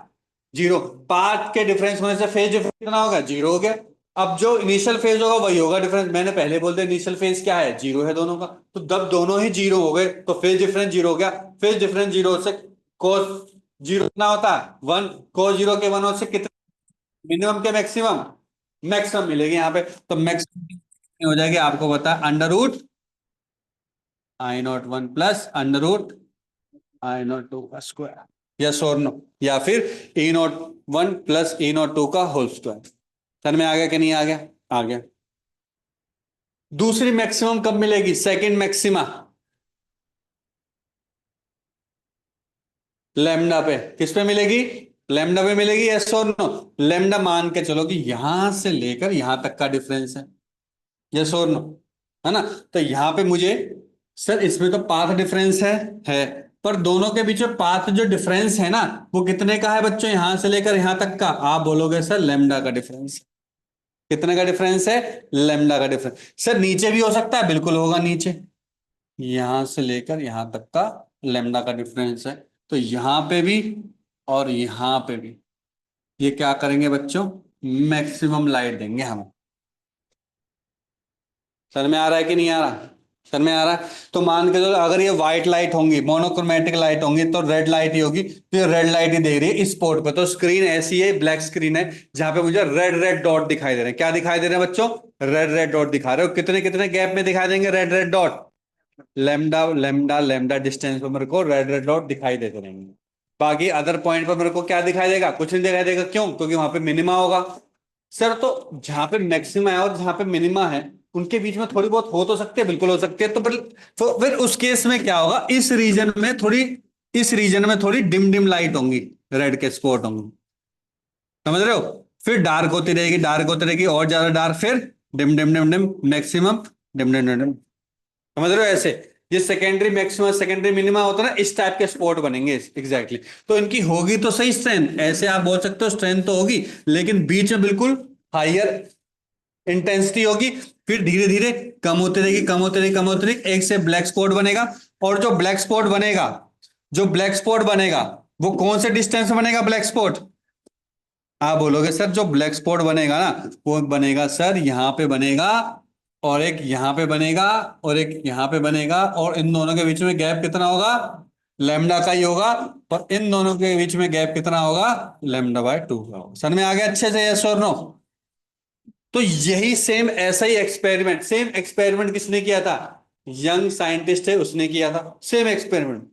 जीरो। पाथ के डिफरेंस होने से फेज डिफरेंस कितना होगा? जीरो हो गया। अब जो इनिशियल फेज होगा वही होगा डिफरेंस, मैंने पहले बोल दिया इनिशियल फेज क्या है? जीरो है दोनों का। तो जब दोनों ही जीरो हो गए तो फेज डिफरेंस जीरो हो गया। फेज डिफरेंस जीरो से कोस जीरो कितना होता है? वन। कोस जीरो के वन से कितना? मिनिमम के मैक्सिमम? मैक्सिमम मिलेगी यहाँ पे। तो मैक्सिमम हो जाएगी, आपको बता, under root I not one plus under root I not two का स्क्वायर, यस और नो? या फिर E naught one plus E naught two का होल स्क्वायर। समझ में आ गया कि नहीं आ गया? आ गया। दूसरी मैक्सिमम कब मिलेगी? सेकंड मैक्सिमा लेमडा पे। किस पे मिलेगी? लेमडा पे मिलेगी, यस और नो? लेमडा मान के चलो कि यहां से लेकर यहां तक का डिफरेंस है, यस और नो? है ना? तो यहां पे मुझे, सर इसमें तो पाथ डिफरेंस है, पर दोनों के बीच में पाथ जो डिफरेंस है ना, वो कितने का है बच्चों? यहां से लेकर यहां तक का, आप बोलोगे सर लेमडा का डिफरेंस। कितने का डिफरेंस है? लेमडा का डिफरेंस। सर नीचे भी हो सकता है, बिल्कुल होगा नीचे, यहां से लेकर यहां तक का लेमडा का डिफरेंस है। तो यहां पे भी और यहां पे भी ये क्या करेंगे बच्चों? मैक्सिमम लाइट देंगे हमें। सर में आ रहा है कि नहीं आ रहा? सर में आ रहा है? तो मान के चलो अगर ये व्हाइट लाइट होंगी, मोनोक्रोमेटिक लाइट होंगी, तो रेड लाइट ही होगी, तो ये रेड लाइट ही दे रही है इस पोर्ट पे। तो स्क्रीन ऐसी है, ब्लैक स्क्रीन है, जहां पे मुझे रेड रेड डॉट दिखाई दे रहे हैं। क्या दिखाई दे रहे हैं बच्चों? रेड रेड डॉट दिखा रहे हो। कितने कितने गैप में दिखाई देंगे red red dot? Lambda lambda lambda distance पे मेरे को रेड रेड डॉट दिखाई देते रहेंगे। बाकी अदर पॉइंट पर मेरे को क्या दिखाई देगा? कुछ नहीं दिखाई देगा। क्यों? क्योंकि वहां पे मिनिमा होगा। सर तो जहां पे मैक्सिमा है और जहां पे मिनिमा है, उनके बीच में थोड़ी बहुत हो तो सकती है, बिल्कुल हो सकती है। तो फिर उस केस में क्या होगा? इस रीजन में थोड़ी डिम डिम लाइट होंगी, रेड के स्पॉट होंगे। समझ रहे हो? फिर डार्क होती रहेगी, डार्क होती रहेगी, और ज्यादा डार्क, फिर dim dim dim dim maximum, dim dim dim dim. समझ रहे हो? ऐसे ये सेकेंडरी मैक्सिमम सेकेंडरी मिनिमा होता है ना, इस टाइप के स्पॉट बनेंगे एग्जैक्टली। तो इनकी होगी तो सही स्ट्रेंथ, ऐसे आप बोल सकते हो स्ट्रेंथ तो होगी, लेकिन बीच में बिल्कुल हाइयर इंटेंसिटी होगी। फिर धीरे धीरे कम होती रहेगी, कम होती रहेगी, कम होती रहेगी, एक से ब्लैक स्पॉट बनेगा। और जो ब्लैक स्पॉट बनेगा, जो ब्लैक स्पॉट बनेगा, वो कौन से डिस्टेंस में बनेगा ब्लैक स्पॉट? आप बोलोगे सर जो ब्लैक स्पॉट बनेगा ना, वो बनेगा सर यहां पे बनेगा, और एक यहां पे बनेगा, और एक यहां पे बनेगा, और इन दोनों के बीच में गैप कितना होगा? लेमडा का ही होगा। और इन दोनों के बीच में गैप कितना होगा? लेमडा बाय टू का होगा। समझ में आ गया अच्छे से, यस और नो? तो यही सेम ऐसा ही एक्सपेरिमेंट, सेम एक्सपेरिमेंट किसने किया था? यंग साइंटिस्ट है, उसने किया था सेम एक्सपेरिमेंट।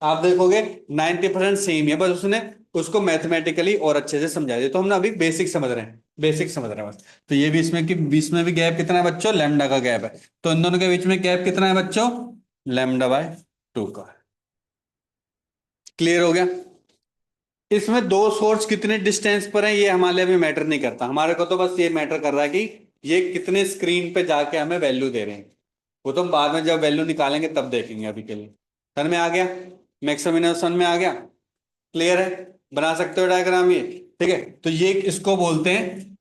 आप देखोगे 90% सेम है, बस उसने उसको मैथमेटिकली और अच्छे से समझा दिया। तो हम ना अभी बेसिक समझ रहे हैं, बेसिक समझ रहे हैं बस। तो ये भी इसमें कि बीच में भी गैप कितना है बच्चों? लैम्डा का गैप है। तो इन दोनों के बीच में गैप कितना है बच्चों? लैम्डा बाय टू का। क्लियर हो गया? इसमें दो सोर्स कितने डिस्टेंस पर है ये हमारे लिए अभी मैटर नहीं करता, हमारे को तो बस ये मैटर कर रहा है कि ये कितने स्क्रीन पे जाके हमें वैल्यू दे रहे हैं। वो तो हम बाद में जब वैल्यू निकालेंगे तब देखेंगे, अभी के लिए। समझ में आ गया? मैक्सिमम मिनिमम समझ में आ गया? क्लियर है? बना सकते हो डायग्राम ये? ठीक है, तो ये इसको बोलते हैं,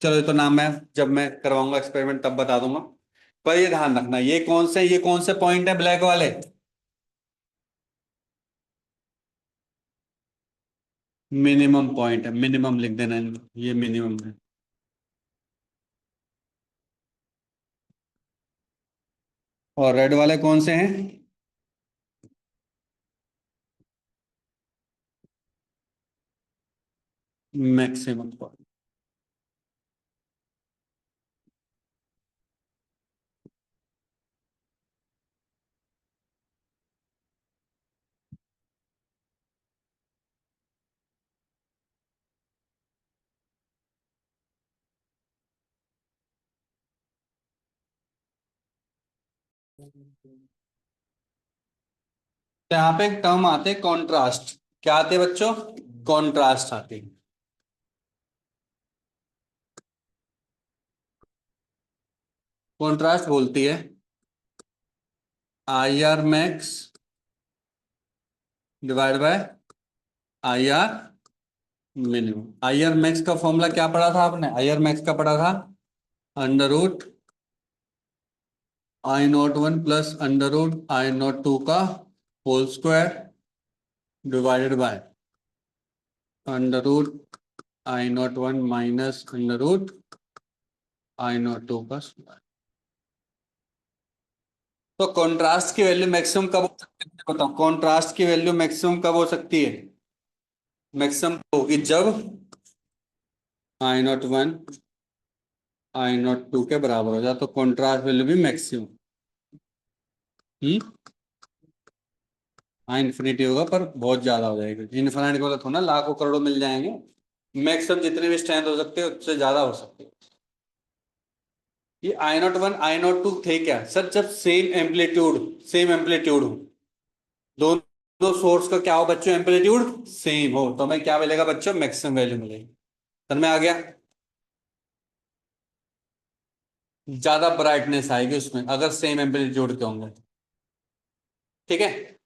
चलो ये तो नाम है, जब मैं करवाऊंगा एक्सपेरिमेंट तब बता दूंगा। पर ये ध्यान रखना, ये कौन से पॉइंट है ब्लैक वाले? मिनिमम पॉइंट है, मिनिमम लिख देना इनको, ये मिनिमम है। और रेड वाले कौन से हैं? Maximum point. तो यहाँ पे एक टर्म आते हैं कॉन्ट्रास्ट। क्या आते हैं बच्चों? कॉन्ट्रास्ट आती है। कॉन्ट्रास्ट बोलती है I R max divide by I R minimum. I R max का फॉर्मूला क्या पढ़ा था आपने? आई आर मैक्स का पढ़ा था under root I not one plus under root I not two का whole square divided by under root I not one minus under root I not two का स्क्वायर। तो कॉन्ट्रास्ट की value maximum कब हो सकती है बताओ? कॉन्ट्रास्ट की वैल्यू मैक्सिमम कब हो सकती है? मैक्सिमम होगी जब I not one I not two के बराबर हो जाए, तो कॉन्ट्रास्ट वैल्यू भी मैक्सिमम। हम्म। हाँ इन्फिनिटी होगा पर बहुत ज्यादा हो जाएगा। इन्फिनिटी बोला थोड़ा ना लाखों करोड़ों मिल जाएंगे। मैक्सिमम जितने भी स्ट्रेंथ हो सकते हैं उससे ज्यादा हो सकते हैं। ये I not one I not two थे क्या सर? जब सेम एम्पलीट्यूड हो, दोनों सोर्स का क्या हो बच्चों? एम्पलीट्यूड सेम हो, तो हमें क्या मिलेगा बच्चों? मैक्सिमम वैल्यू मिलेगी। समझ में आ गया? ज्यादा ब्राइटनेस आएगी उसमें अगर सेम एम्पलीट्यूड के होंगे। ठीक है।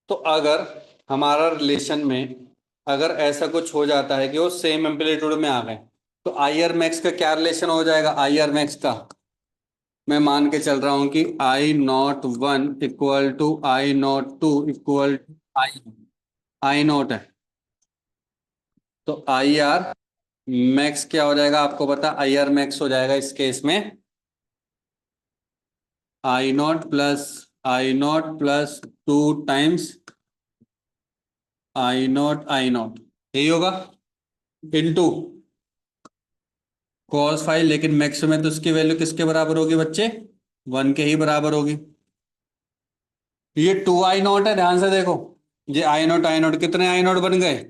तो अगर हमारा रिलेशन में अगर ऐसा कुछ हो जाता है कि वो सेम एम्पलीट्यूड में आ गए, तो आई आर मैक्स का क्या रिलेशन हो जाएगा? आई आर मैक्स का मैं मान के चल रहा हूं कि I not one equal to I not two equal I I naught है। तो आई आर मैक्स क्या हो जाएगा आपको पता? आई आर मैक्स हो जाएगा इस केस में I not plus two times I naught यही होगा इनटू कॉस फाइव। लेकिन मैक्स में तो उसकी वैल्यू किसके बराबर होगी बच्चे? वन के ही बराबर होगी। ये टू आई नॉट है, ध्यान से देखो। ये आई नॉट कितने आई नॉट बन गए?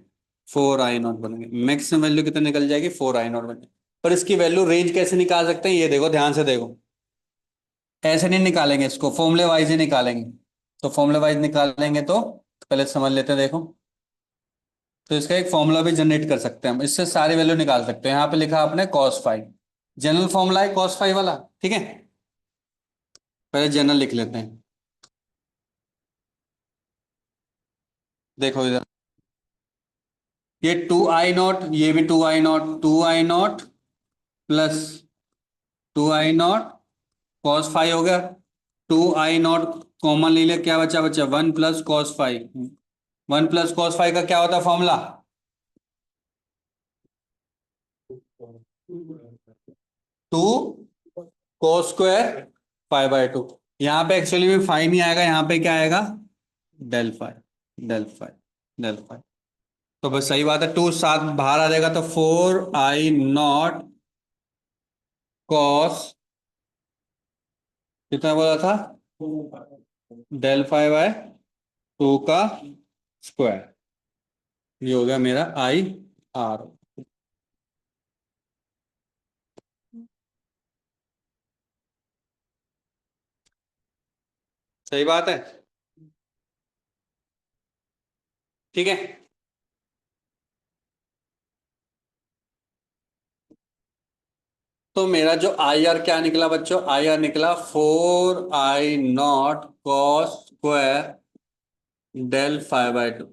फोर आई नॉट बन गए। मैक्सिमम वैल्यू कितने निकल जाएगी? फोर आई नॉट बन गए। पर इसकी वैल्यू रेंज कैसे निकाल सकते हैं ये देखो, ध्यान से देखो। ऐसे नहीं निकालेंगे, इसको फॉर्मूले वाइज ही निकालेंगे। तो फॉर्मूले वाइज निकालेंगे तो पहले समझ लेते हैं देखो। तो इसका एक फॉर्मूला भी जनरेट कर सकते हैं हम, इससे सारी वैल्यू निकाल सकते हैं। यहाँ पे लिखा आपने कॉस फाइव, जनरल फॉर्मूला है कॉस फाइव वाला। ठीक है, पहले जनरल लिख लेते हैं। देखो इधर, ये टू आई नॉट, ये भी two I not, two I not plus two I not cos five हो गया। टू आई नॉट कॉमन ले लिया, क्या बचा? बचा one plus cos five. One plus cos five का क्या होता है formula? Two cos square five by two. यहाँ पे एक्चुअली में फाइव नहीं आएगा, यहाँ पे क्या आएगा? Del five, del five, del five. तो बस सही बात है, टू सात बाहर आ जाएगा तो फोर आई नॉट कॉस कितना बोला था? डेल फाइव बाय टू का स्क्वायर। ये हो गया मेरा आई आर। सही बात है। ठीक है। तो मेरा जो आई आर क्या निकला बच्चों? आई आर निकला four I not cos square del five by two.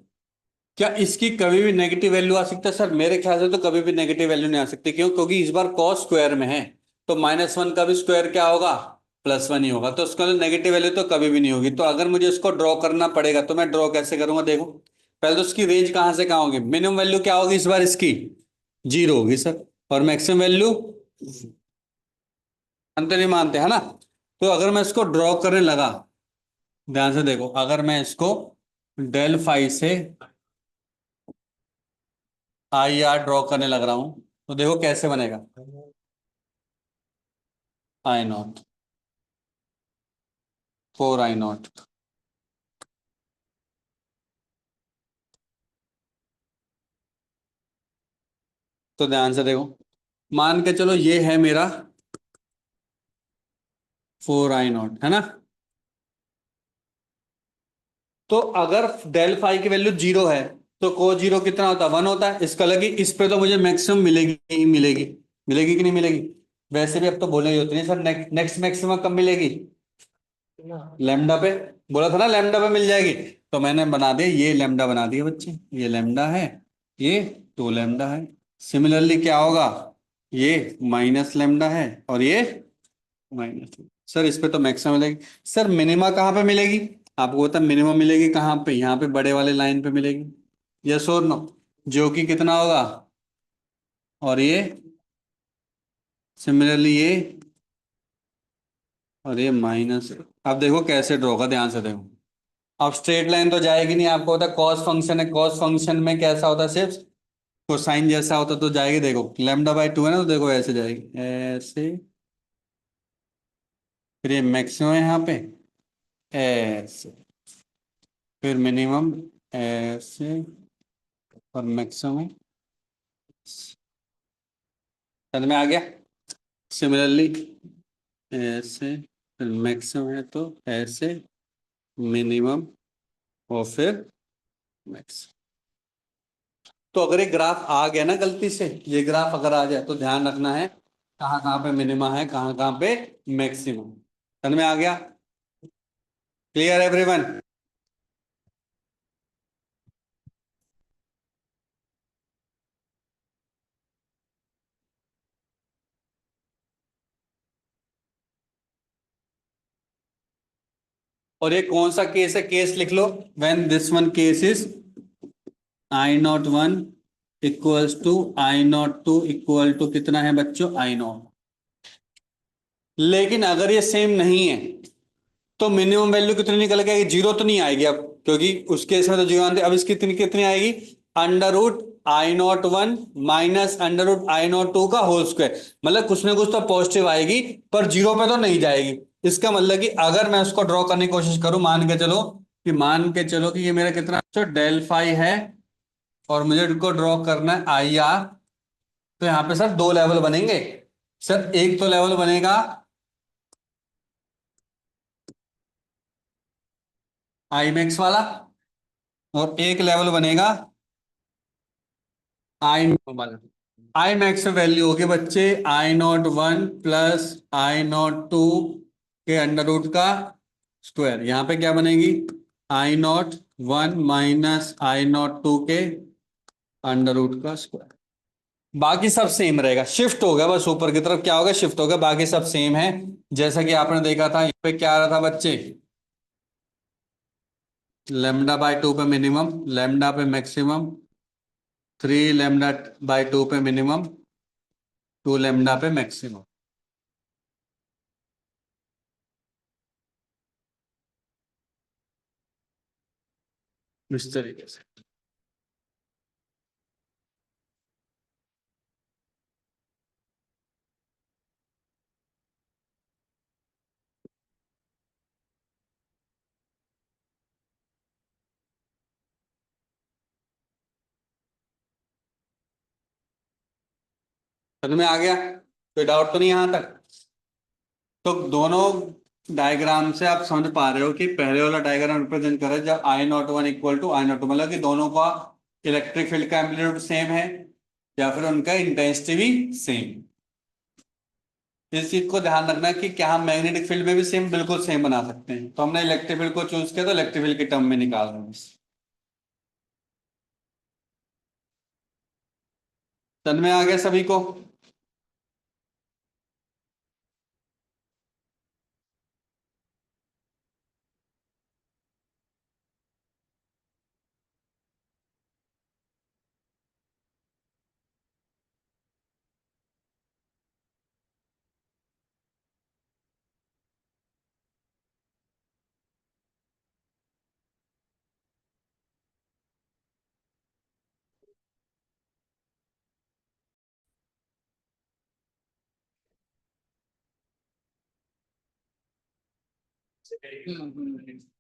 क्या इसकी कभी भी नेगेटिव वैल्यू आ सकता है सर? मेरे ख्याल से तो कभी भी नेगेटिव वैल्यू नहीं आ सकती। क्यों? क्योंकि इस बार कॉस स्क्वायर में है, तो माइनस वन का भी स्क्वायर क्या होगा? प्लस वन ही होगा। तो उसका नेगेटिव वैल्यू तो कभी भी नहीं होगी। तो अगर मुझे इसको ड्रॉ करना पड़ेगा तो मैं ड्रॉ कैसे करूंगा? देखो, पहले तो उसकी रेंज कहां से कहां होगी? मिनिमम वैल्यू क्या होगी इस बार इसकी? जीरो होगी सर। और मैक्सिमम वैल्यू अंत नहीं मानते है ना? तो अगर मैं इसको ड्रॉ करने लगा, ध्यान से देखो, अगर मैं इसको डेल फाइव से आई आर ड्रॉ करने लग रहा हूं, तो देखो कैसे बनेगा। आई नॉट, फोर आई नॉट। तो ध्यान से देखो, मान के चलो ये है मेरा फोर आई नॉट, है ना? तो अगर डेल फाई की वैल्यू जीरो है तो को जीरो कितना होता है, वन होता है। इसका लगी इस पे तो मुझे मैक्सिमम मिलेगी ही मिलेगी। मिलेगी कि नहीं मिलेगी? वैसे भी अब तो बोले ही होते नहीं सर, नेक्स्ट मैक्सिमम कब मिलेगी? लैम्डा पे। बोला था ना लैम्डा पे मिल जाएगी। तो मैंने बना दिया, ये लैम्डा बना दिया बच्चे, ये लैम्डा है, ये टू लैम्डा है। सिमिलरली क्या होगा, ये माइनस लैम्डा है और ये माइनस। सर इस पे तो मैक्सिमम मिलेगी। सर मिनिमा कहाँ पे मिलेगी? आपको पता मिनिमम मिलेगी कहाँ पे? यहाँ पे बड़े वाले लाइन पे मिलेगी। यस और नो? जो कि कितना होगा, और ये सिमिलरली ये, और ये माइनस। अब देखो कैसे ड्रॉ होगा, ध्यान से देखो। अब स्ट्रेट लाइन तो जाएगी नहीं, आपको पता कॉस फंक्शन है, कॉस फंक्शन में कैसा होता है, सिर्फ कोसाइन जैसा होता तो जाएगी। देखो लैम्डा बाई टू है ना, तो देखो ऐसे जाएगी, ऐसे। फिर ये मैक्सिमम है यहाँ पे, ऐसे। फिर मिनिमम ऐसे, और मैक्सिमम समझ में आ गया? सिमिलरली ऐसे, फिर मैक्सिमम है तो ऐसे, मिनिमम, और फिर मैक्स। तो अगर ये ग्राफ आ गया ना गलती से, ये ग्राफ अगर आ जाए तो ध्यान रखना है कहाँ कहाँ पे मिनिमा है, कहाँ कहाँ पे मैक्सिमम। समझ में आ गया? Clear everyone? और ये कौन सा केस है, केस लिख लो। When this one case is I not one equals to I not two equal to कितना है बच्चों, आई नॉट। लेकिन अगर ये सेम नहीं है तो मिनिमम वैल्यू कितनी निकल के आएगी, जीरो तो नहीं आएगी अब, क्योंकि उस केस में तो जीरो आती। अब इसकी कितनी कितनी आएगी, under root I not one minus under root I not two का होल स्क्वायर। मतलब कुछ ना कुछ तो पॉजिटिव आएगी, पर जीरो पे तो नहीं जाएगी। इसका मतलब कि अगर मैं उसको ड्रॉ करने की कोशिश करूं, मान के चलो कि ये मेरा कितना तो डेल फाई है, और मुझे इनको ड्रॉ करना है आई आर। तो यहाँ पे सर दो लेवल बनेंगे। सर एक तो लेवल बनेगा आई मैक्स वाला, और एक लेवल बनेगा आई वाला। आई मैक्स वैल्यू होगी बच्चे I not one plus I not two के अंडर रूट का स्क्वायर। यहां पे क्या बनेगी, I not one minus I not two के अंडर रूट का स्क्वायर। बाकी सब सेम रहेगा, शिफ्ट होगा बस ऊपर की तरफ, क्या होगा, शिफ्ट होगा, बाकी सब सेम है। जैसा कि आपने देखा था यहाँ पे क्या आ रहा था बच्चे, लेमडा बाय टू पे मिनिमम, लेमडा पे maximum, three lambda by two पे मिनिमम, टू लेमडा पे मैक्सिमम। इस तरीके से। समझ में आ गया? कोई डाउट तो नहीं यहां तक? तो दोनों डायग्राम से आप समझ पा रहे हो कि पहले वाला डायग्राम रिप्रेजेंट कर रहा है जब I not one equal to I not two, मतलब कि दोनों का इलेक्ट्रिक फील्ड का एम्पलीट्यूड सेम है, या फिर उनका इंटेंसिटी भी सेम। इस चीज को ध्यान रखना है कि क्या हम मैग्नेटिक फील्ड में भी सेम, बिल्कुल सेम बना सकते हैं। तो हमने इलेक्ट्रिक फील्ड को चूज किया, तो इलेक्ट्रिक फील्ड के टर्म में निकाल रहे हैं बस। समझ में आ गया सभी को?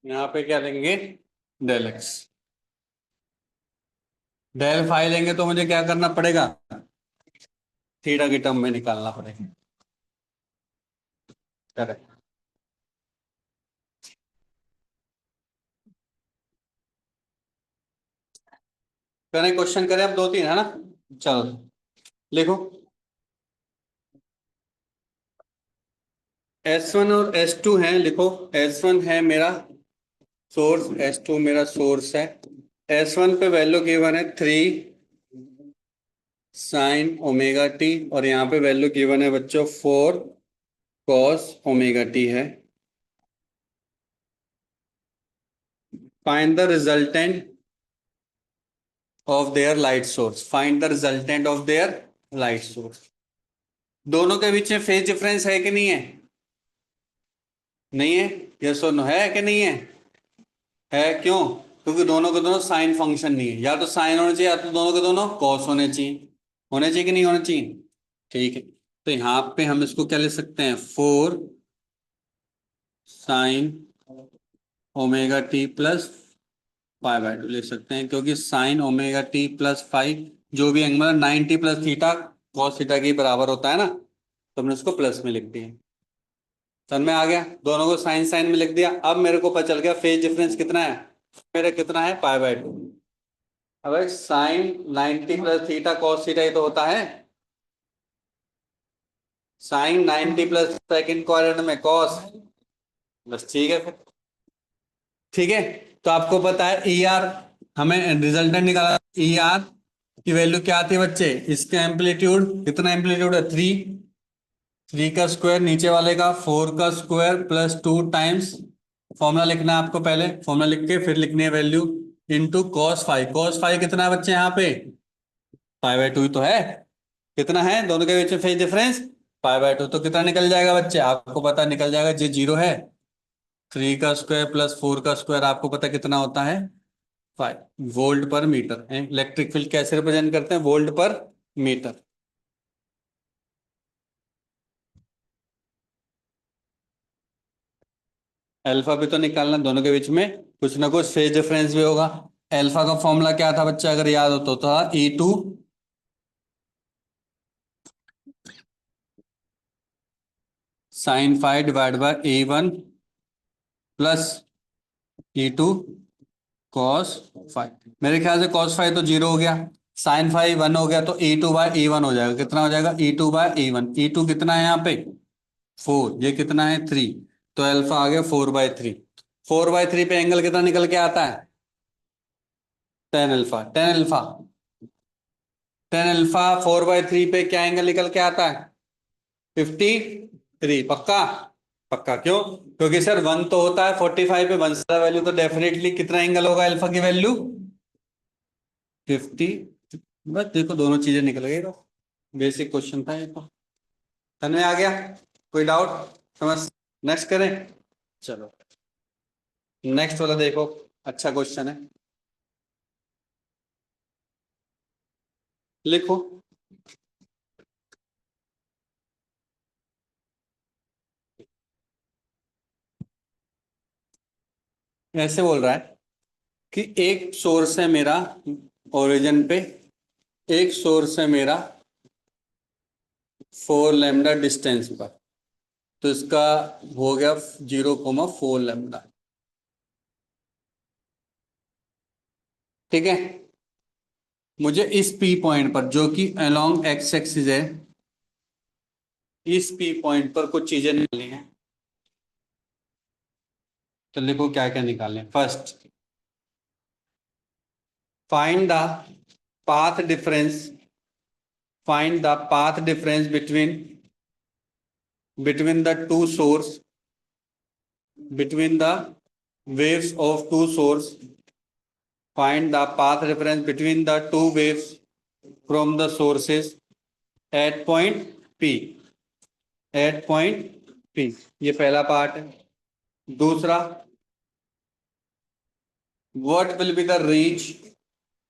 यहाँ पे क्या लेंगे, डेल एक्स। डेल फाई लेंगे तो मुझे क्या करना पड़ेगा, थीटा की टर्म में निकालना पड़ेगा। करेक्ट। करें क्वेश्चन करें अब, 2 3 है ना। चलो लिखो। S1 और S2 है, लिखो। S1 है मेरा सोर्स, S2 मेरा सोर्स है। S1 पे वैल्यू गिवन है 3 sin ωt, और यहाँ पे वैल्यू गिवन है बच्चों 4 cos ωt है। Find the resultant of their light source, find the resultant of their light source. दोनों के बीच में फेज डिफरेंस है कि नहीं है? नहीं है। यस और नो, है कि नहीं है? है, क्यों? क्योंकि दोनों के दोनों साइन फंक्शन नहीं है, या तो साइन होने चाहिए या तो दोनों के दोनों कॉस होने चाहिए। होने चाहिए कि नहीं होने चाहिए? ठीक है, तो यहाँ पे हम इसको क्या ले सकते हैं, 4 sin ωt+π/2 ले सकते हैं, क्योंकि sin ωt+5 जो भी एंगल 90 + थीटा कॉस थीटा के बराबर होता है ना, तो हमने उसको प्लस में लिख दिया। समझ में आ गया? दोनों को साइन साइन में लिख दिया। अब मेरे को पता चल गया फेज डिफरेंस कितना है, मेरा कितना है, π/2। अब साइन 90 + थीटा कॉस थीटा, ये तो होता है साइन 90 + सेकंड क्वाड्रेंट में कॉस। बस ठीक है फिर। ठीक है, तो आपको पता है ई आर, हमें रिजल्टेंट निकाला। ई आर की वैल्यू क्या आती है बच्चे, इसका एम्पलीट्यूड, कितना एम्पलीट्यूड है, 3। 3 का स्क्वायर नीचे वाले का 4 का स्क्वायर +2 टाइम्स, फॉर्मूला लिखना है आपको, पहले फॉर्मूला लिख के फिर लिखनी है वैल्यू, इंटू cos 5। cos 5 कितना है बच्चे यहाँ पे, π/2 ही तो है। कितना है दोनों के बीच में फेज डिफरेंस, π/2। तो कितना निकल जाएगा बच्चे, आपको पता निकल जाएगा, जी 0 है। 3 का स्क्वायर +4 का स्क्वायर आपको पता कितना होता है, 5 वोल्ट पर मीटर। इलेक्ट्रिक फील्ड कैसे रिप्रेजेंट करते हैं, वोल्ट पर मीटर। अल्फा भी तो निकालना, दोनों के बीच में कुछ ना कुछ फेज डिफरेंस भी होगा। अल्फा का फॉर्मूला क्या था बच्चा, अगर याद हो तो था E2 sin 5/A1 + E2 cos 5। मेरे ख्याल से cos 5 तो 0 हो गया, sin 5 1 हो गया, तो E2/E1 हो जाएगा। कितना हो जाएगा, E2/E1। E2 कितना है यहाँ पे, 4, ये कितना है, 3। तो अल्फा आ गया 4/3। 4/3 पे एंगल कितना निकल के आता है, tan अल्फा। tan अल्फा 4/3 पे क्या एंगल निकल के आता है, 53। पक्का? पक्का क्यों? क्योंकि सर 1 तो होता है 45 पे, 1 से वैल्यू, तो डेफिनेटली कितना एंगल होगा अल्फा की वैल्यू, 50। बस देखो दोनों चीजें निकल गई, तो बेसिक क्वेश्चन था ये तो। समझ में आ गया? कोई डाउट? समझ? नेक्स्ट करें, चलो नेक्स्ट वाला देखो, अच्छा क्वेश्चन है, लिखो। ऐसे बोल रहा है कि एक सोर्स है मेरा ओरिजिन पे, एक सोर्स है मेरा 4 लैम्डा डिस्टेंस पर, तो इसका हो गया 0,4 लैम्डा। ठीक है, मुझे इस पी पॉइंट पर, जो कि अलोंग एक्स एक्सिस है, इस पी पॉइंट पर कुछ चीजें निकालनी है। तो देखो क्या क्या निकालने। First, find the path difference, find the path difference between the two source, between the waves of two source, find the path reference between the two waves from the sources at point P, at point P। ये पहला part है। दूसरा, what will be the range,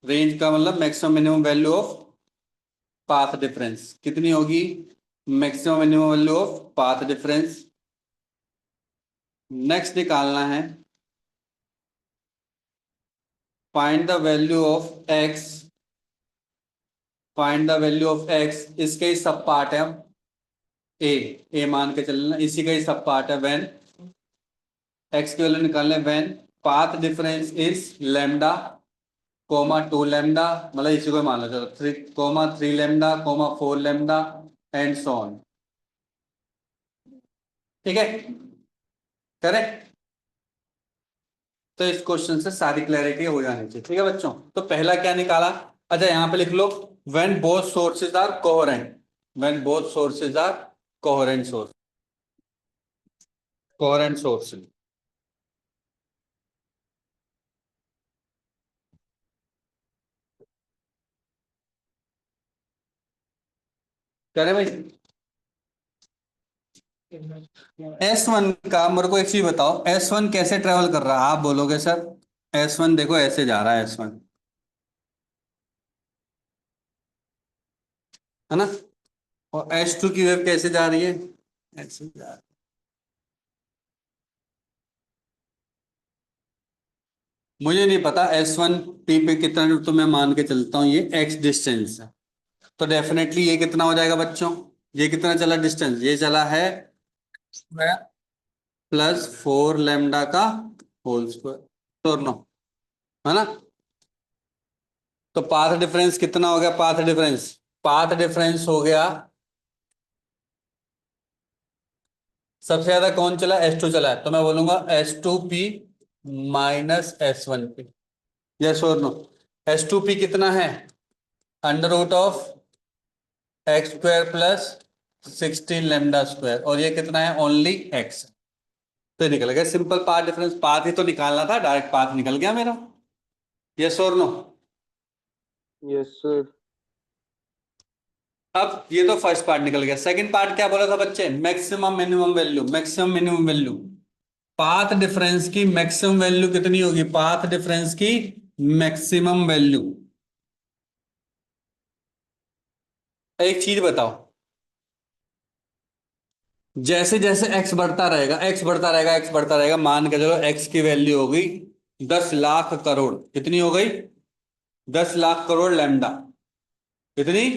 range का मतलब maximum minimum value of path difference, कितनी होगी maximum minimum value of path difference. Next निकालना है, find the value of x, find the value of x, इसके ही सब पार्ट है। ए, ए मान के चलना, इसी का ही सब पार्ट है। व्हेन एक्स की वैल्यू निकालने, when path difference is lambda, comma 2 lambda, मतलब इसी को मान लो, चलो 3 lambda, 4 lambda and so on. ठीक है, करेक्ट। तो इस क्वेश्चन से सारी क्लैरिटी हो जानी चाहिए। ठीक है बच्चों, तो पहला क्या निकाला? अच्छा यहां पे लिख लो, when both sources are coherent, when both sources are coherent source, coherent source. करे भाई, S1 का मेरे को एक चीज बताओ, S1 कैसे ट्रेवल कर रहा है? आप बोलोगे सर S1 देखो ऐसे जा रहा है S1, है ना? और S2 की वेव कैसे जा रही है? ऐसे जा रही है। मुझे नहीं पता S1 P पे कितना, तो मैं मान के चलता हूँ ये X डिस्टेंस है, तो डेफिनेटली ये कितना हो जाएगा बच्चों? ये कितना चला डिस्टेंस? ये चला है स्क्वायर प्लस 4 लेमडा का होल स्क्वायर, तो नो, है ना? तो पाथ डिफरेंस कितना हो गया? पाथ डिफरेंस हो गया, सबसे ज्यादा कौन चला? S2 चला है, तो मैं बोलूंगा S2P माइनस S1P। यस और नो? S2P कितना है? Under root of x square plus 16 lambda square, और ये कितना है? Only x. तो निकल गया सिंपल पाथ डिफरेंस। पाथ ही तो निकालना था, डायरेक्ट पाथ निकल गया मेरा। यस और नो? Yes sir. अब ये तो फर्स्ट पार्ट निकल गया। सेकंड पार्ट क्या बोला था बच्चे? Maximum minimum value, maximum minimum value. Path difference की मैक्सिमम वैल्यू कितनी होगी? पाथ डिफरेंस की मैक्सिमम वैल्यू। एक चीज बताओ, जैसे जैसे एक्स बढ़ता रहेगा, एक्स बढ़ता रहेगा, एक्स बढ़ता रहेगा, मान के चलो एक्स की वैल्यू हो गई 10 लाख करोड़। कितनी हो गई? 10 लाख करोड़ लैम्डा। कितनी?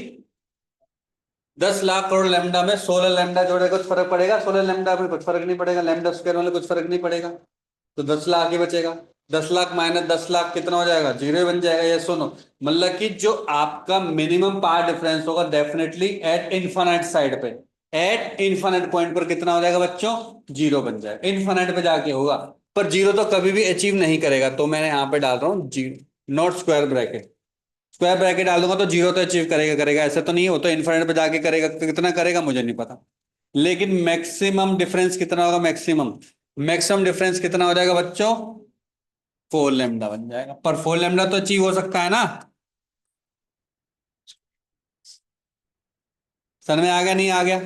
10 लाख करोड़ लैम्डा में 16 लैम्डा जोड़े कुछ फर्क पड़ेगा? 16 लैम्डा में कुछ फर्क नहीं पड़ेगा, लैम्डा स्क्वायर वाले कुछ फर्क नहीं पड़ेगा, तो 10 लाख ही बचेगा। 10 लाख माइनस 10 लाख कितना हो जाएगा? जीरो ही बन जाएगा। ये सुनो, मतलब कि जो आपका मिनिमम पाथ डिफरेंस होगा डेफिनेटली एट इन्फानाइट साइड पे, एट इन्फानाइट पॉइंट पर कितना हो जाएगा बच्चों? जीरो बन जाएगा। इन्फानाइट पे जाके होगा, पर जीरो तो कभी भी अचीव नहीं करेगा, तो मैंने यहां पे डाल रहा हूं zero, not square bracket. Square bracket डाल दूंगा तो जीरो तो अचीव करेगा, करेगा ऐसा तो नहीं है, वो तो इन्फाइनाइट पे जाके करेगा, तो कितना करेगा मुझे नहीं पता। लेकिन मैक्सिमम डिफरेंस कितना होगा? मैक्सिमम, मैक्सिमम डिफरेंस कितना हो जाएगा बच्चों? 4 लेमडा बन जाएगा। पर 4 लेमडा तो अचीव हो सकता है ना? समझ में आ गया नहीं आ गया?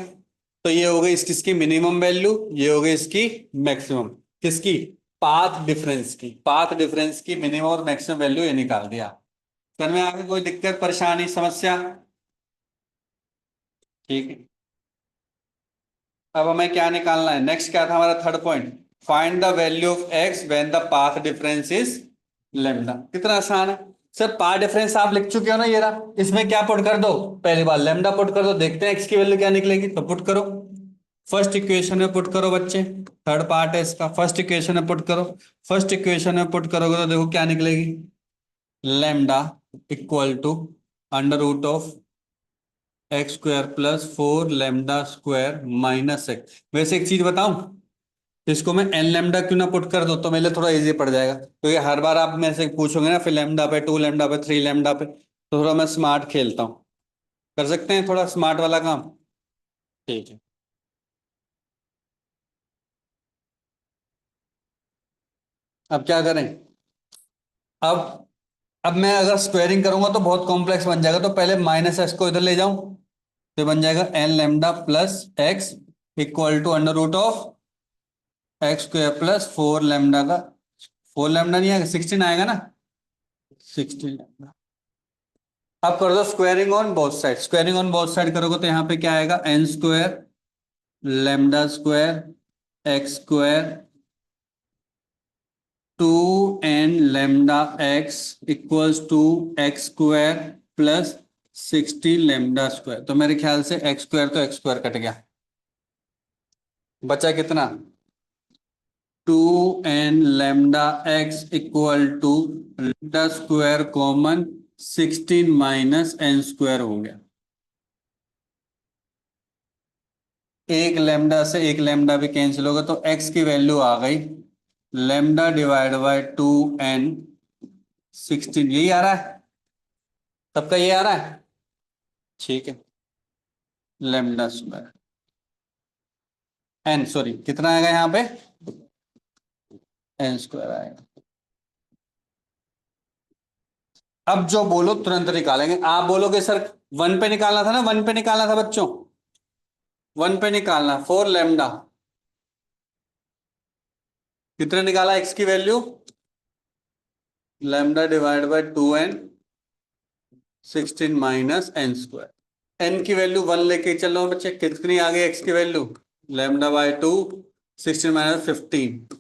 तो ये हो गई इसकी मिनिमम वैल्यू, ये हो गई इसकी मैक्सिमम। किसकी? पाथ डिफरेंस की। पाथ डिफरेंस की मिनिमम और मैक्सिमम वैल्यू ये निकाल दिया। समझ में आ गया? कोई दिक्कत परेशानी समस्या? ठीक है। अब हमें क्या निकालना है? नेक्स्ट क्या था हमारा third point? Find the value of x when the path difference is lambda. कितना आसान है सर, पाथ डिफरेंस आप लिख चुके हो ना, ये रहा। इसमें क्या पुट कर दो? पहली बार लेमडा पुट कर दो, देखते हैं एक्स की वैल्यू क्या निकलेगी, तो पुट करो। फर्स्ट इक्वेशन में पुट करो बच्चे, थर्ड पार्ट है इसका। फर्स्ट इक्वेशन में पुट करो, फर्स्ट इक्वेशन में पुट करोगे तो देखो क्या निकलेगी? Lambda equal to under root of x square plus 4 lambda square minus x. वैसे एक चीज बताऊं, इसको मैं एन लेमडा क्यों ना पुट कर दो, तो मेरे लिए थोड़ा इजी पड़ जाएगा, क्योंकि हर बार आप मेरे से पूछोगे ना फिर लेमडा पे, 2 लेमडा पे, 3 लेमडा पे, तो थोड़ा मैं स्मार्ट खेलता हूँ। कर सकते हैं थोड़ा स्मार्ट वाला काम? ठीक है। अब क्या करें? अब अब मैं अगर स्क्वायरिंग करूंगा तो बहुत कॉम्प्लेक्स बन जाएगा, तो पहले माइनस एक्स को इधर ले जाऊं, तो बन जाएगा n lambda plus x equal to under root of x square plus 4 lambda का, 4 लेमडा नहीं आएगा, 16 आएगा ना, 16 लेमडा। अब कर दो squaring on both side. Squaring on both side करोगे तो यहाँ पे क्या आएगा? N square lambda square x square 2 n lambda x equals to x square plus 16 lambda square. तो मेरे ख्याल से एक्स स्क्वायर तो एक्स स्क्वायर कट गया, बचा कितना? 2n lambda x equal to lambda square common 16 minus n square हो गया। एक लैम्डा से एक लैम्डा भी कैंसिल होगा तो x की वैल्यू आ गई लैम्डा डिवाइड बाय 2n 16। यही आ रहा है सबका, ये आ रहा है, ठीक है। लैम्डा स्क्वायर एन, सॉरी कितना आएगा यहाँ पे, एन स्क्वायर आएगा। अब जो बोलो तुरंत निकालेंगे। आप बोलोगे सर वन पे निकालना था ना, वन पे निकालना था बच्चों, वन पे निकालना। 4 लैम्डा कितने निकाला एक्स की value, lambda divide by 2n 16 minus n square. N की वैल्यू 1 लेके चल रहा हूं बच्चे, कितनी आ गई एक्स की value, lambda by 2 16 minus 15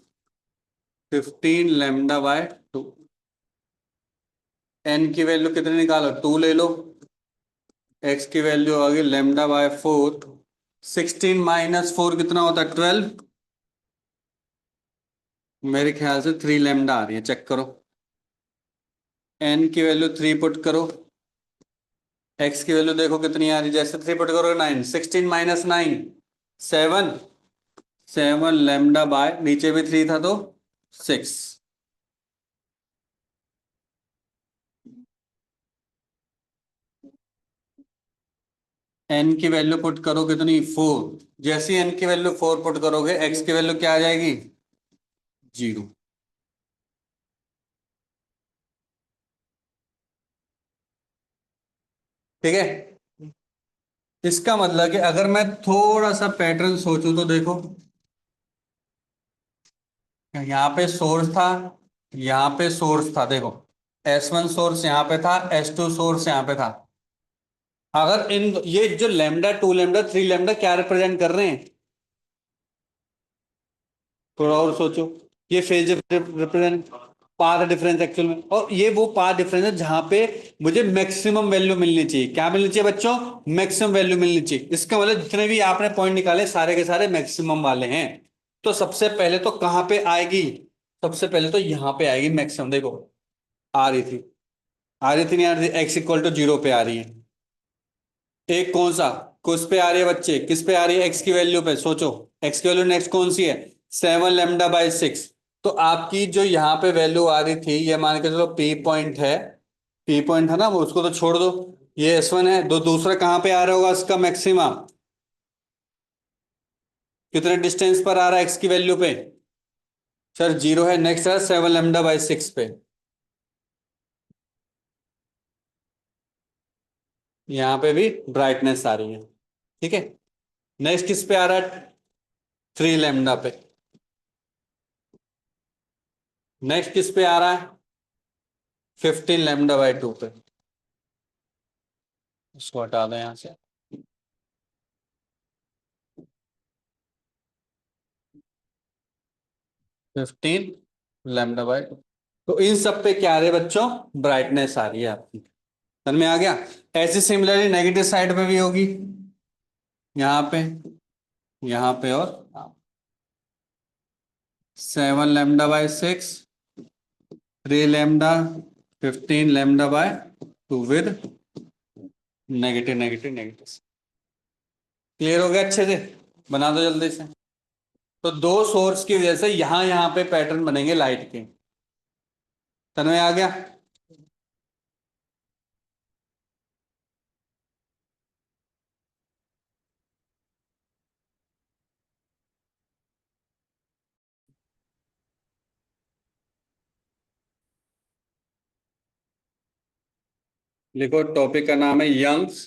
15 lambda by 2। N की वैल्यू कितनी निकालो, 2 ले लो। एक्स की वैल्यू आ गई लैम्डा बाय 4 16 माइनस 4 कितना होता है 12। मेरे ख्याल से 3 लैम्डा आ रही है, चेक करो। एन की वैल्यू 3 पुट करो, एक्स की वैल्यू देखो कितनी आ रही है, जैसे 3 पुट करो 9, 16 माइनस 9 7 7 लैम्डा बाय नीचे भी 3 था तो 6। एन की वैल्यू पुट करो कितनी 4, जैसी एन की वैल्यू 4 पुट करोगे एक्स की वैल्यू क्या आ जाएगी 0। ठीक है, इसका मतलब कि अगर मैं थोड़ा सा पैटर्न सोचूं तो देखो, यहाँ पे सोर्स था, यहाँ पे सोर्स था, देखो S1 सोर्स यहाँ पे था, S2 सोर्स यहाँ पे था। अगर इन ये जो लैम्डा 2 लैम्डा 3 लैम्डा क्या रिप्रेजेंट कर रहे हैं, थोड़ा और सोचो। ये phase represent path difference actual में, और ये वो पाथ डिफरेंस है जहां पे मुझे मैक्सिमम वैल्यू मिलनी चाहिए। क्या मिलनी चाहिए बच्चों, मैक्सिमम वैल्यू मिलनी चाहिए। इसका मतलब जितने भी आपने पॉइंट निकाले सारे के सारे मैक्सिमम वाले हैं। तो सबसे पहले तो कहां पे आएगी, सबसे पहले तो यहां पे आएगी मैक्सिमम। देखो आ रही थी, आ रही थी नहीं आ रही थी, एक्स इक्वल टू 0 पे आ रही है। एक कौन सा, किस पे आ रही है बच्चे, किस पे आ रही है, एक्स की वैल्यू पे। सोचो एक्स की वैल्यू नेक्स्ट कौन सी है, 7 लैम्डा बाय 6। तो आपकी जो यहाँ पे वैल्यू आ रही थी, ये मान के चलो पी पॉइंट है, पी पॉइंट है ना, वो उसको तो छोड़ दो। ये S1 है, दो दूसरा कहाँ पे आ रहा होगा इसका मैक्सिमा, कितने डिस्टेंस पर आ रहा है एक्स की वैल्यू पे, सर 0 है। नेक्स्ट है 7 लैम्डा बाय 6 पे, यहाँ पे भी ब्राइटनेस आ रही है। ठीक है, नेक्स्ट किस पे आ रहा है, 3 लैम्डा पे। नेक्स्ट किस पे आ रहा है, 15 लैम्डा बाय 2 पे। इसको हटा दें यहां से। 15 लैम्डा बाय 2। तो इन सब पे क्या आ रही है बच्चों, ब्राइटनेस आ रही है आपकी, समझ में आ गया। ऐसी सिमिलरली नेगेटिव साइड पे भी होगी, यहाँ पे, यहाँ पे, और 7 lambda by 6 3 lambda 15 lambda by 2 with negative negative negative. Clear हो गया अच्छे से, बना दो जल्दी से। तो दो सोर्स की वजह से यहां यहां पे पैटर्न बनेंगे लाइट के, समझ में आ गया। लिखो टॉपिक का नाम है यंग्स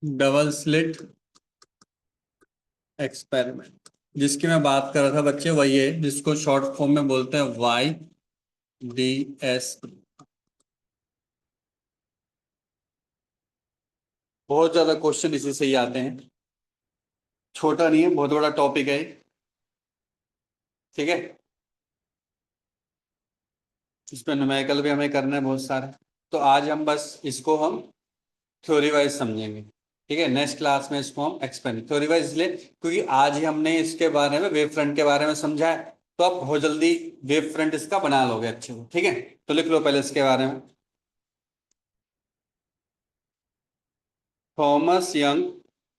डबल स्लिट एक्सपेरिमेंट। जिसकी मैं बात कर रहा था बच्चे वही है, जिसको शॉर्ट फॉर्म में बोलते हैं YDS। बहुत ज्यादा क्वेश्चन इसी से ही आते हैं, छोटा नहीं है, बहुत बड़ा टॉपिक है। ठीक है, इस पर न्यूमेरिकल भी हमें करना है बहुत सारे। तो आज हम बस इसको हम थ्योरी वाइज समझेंगे, ठीक है। नेक्स्ट क्लास में इसको हम एक्सपेरिमेंट थ्योरी वाइज इसलिए क्योंकि आज ही हमने इसके बारे में वेव फ्रंट के बारे में समझा है, तो आप बहुत जल्दी वेव फ्रंट इसका बना लोगे अच्छे से, ठीक है। तो लिख लो पहले इसके बारे में। थॉमस यंग,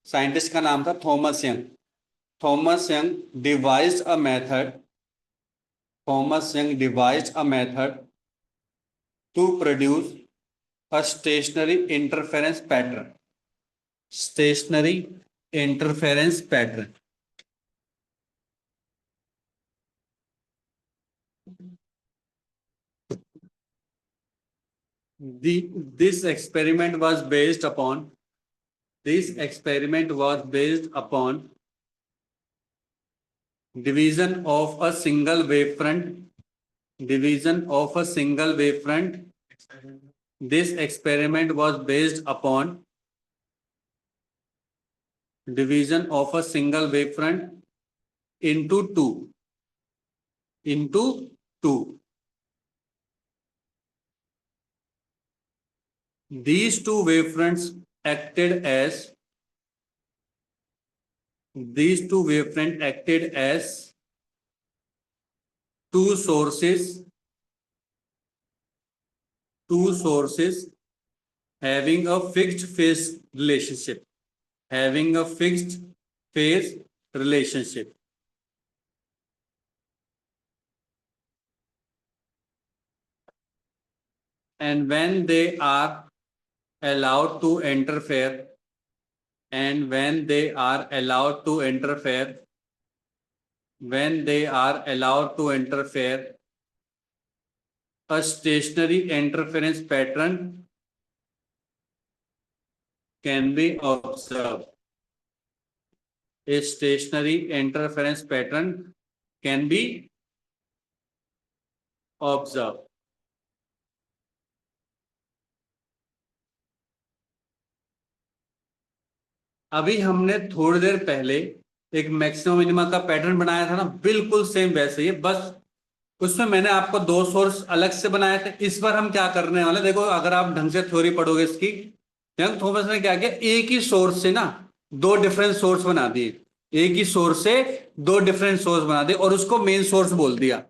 साइंटिस्ट का नाम था Thomas Young. Thomas Young devised a method, Thomas Young devised a method to produce a stationary interference pattern, stationary interference pattern. This experiment was based upon, this experiment was based upon division of a single wavefront, division of a single wavefront. This experiment was based upon division of a single wavefront into two, into two. These two wavefronts acted as, these two wavefront acted as two sources, two sources having a fixed phase relationship, having a fixed phase relationship. And when they are allowed to interfere, and when they are allowed to interfere, when they are allowed to interfere, a stationary interference pattern can be observed. A stationary interference pattern can be observed. अभी हमने थोड़ी देर पहले एक maximum minima का pattern बनाया था ना, बिल्कुल सेम वैसे ही, बस उसमें मैंने आपको दो सोर्स अलग से बनाए थे। इस बार हम क्या करने वाले, देखो अगर आप ढंग से थ्योरी पढ़ोगे इसकी, यंग थॉमस ने क्या किया, एक ही सोर्स से ना दो डिफरेंट सोर्स बना दिए, एक ही सोर्स से दो डिफरेंट सोर्स बना दिए और उसको मेन सोर्स बोल दिया,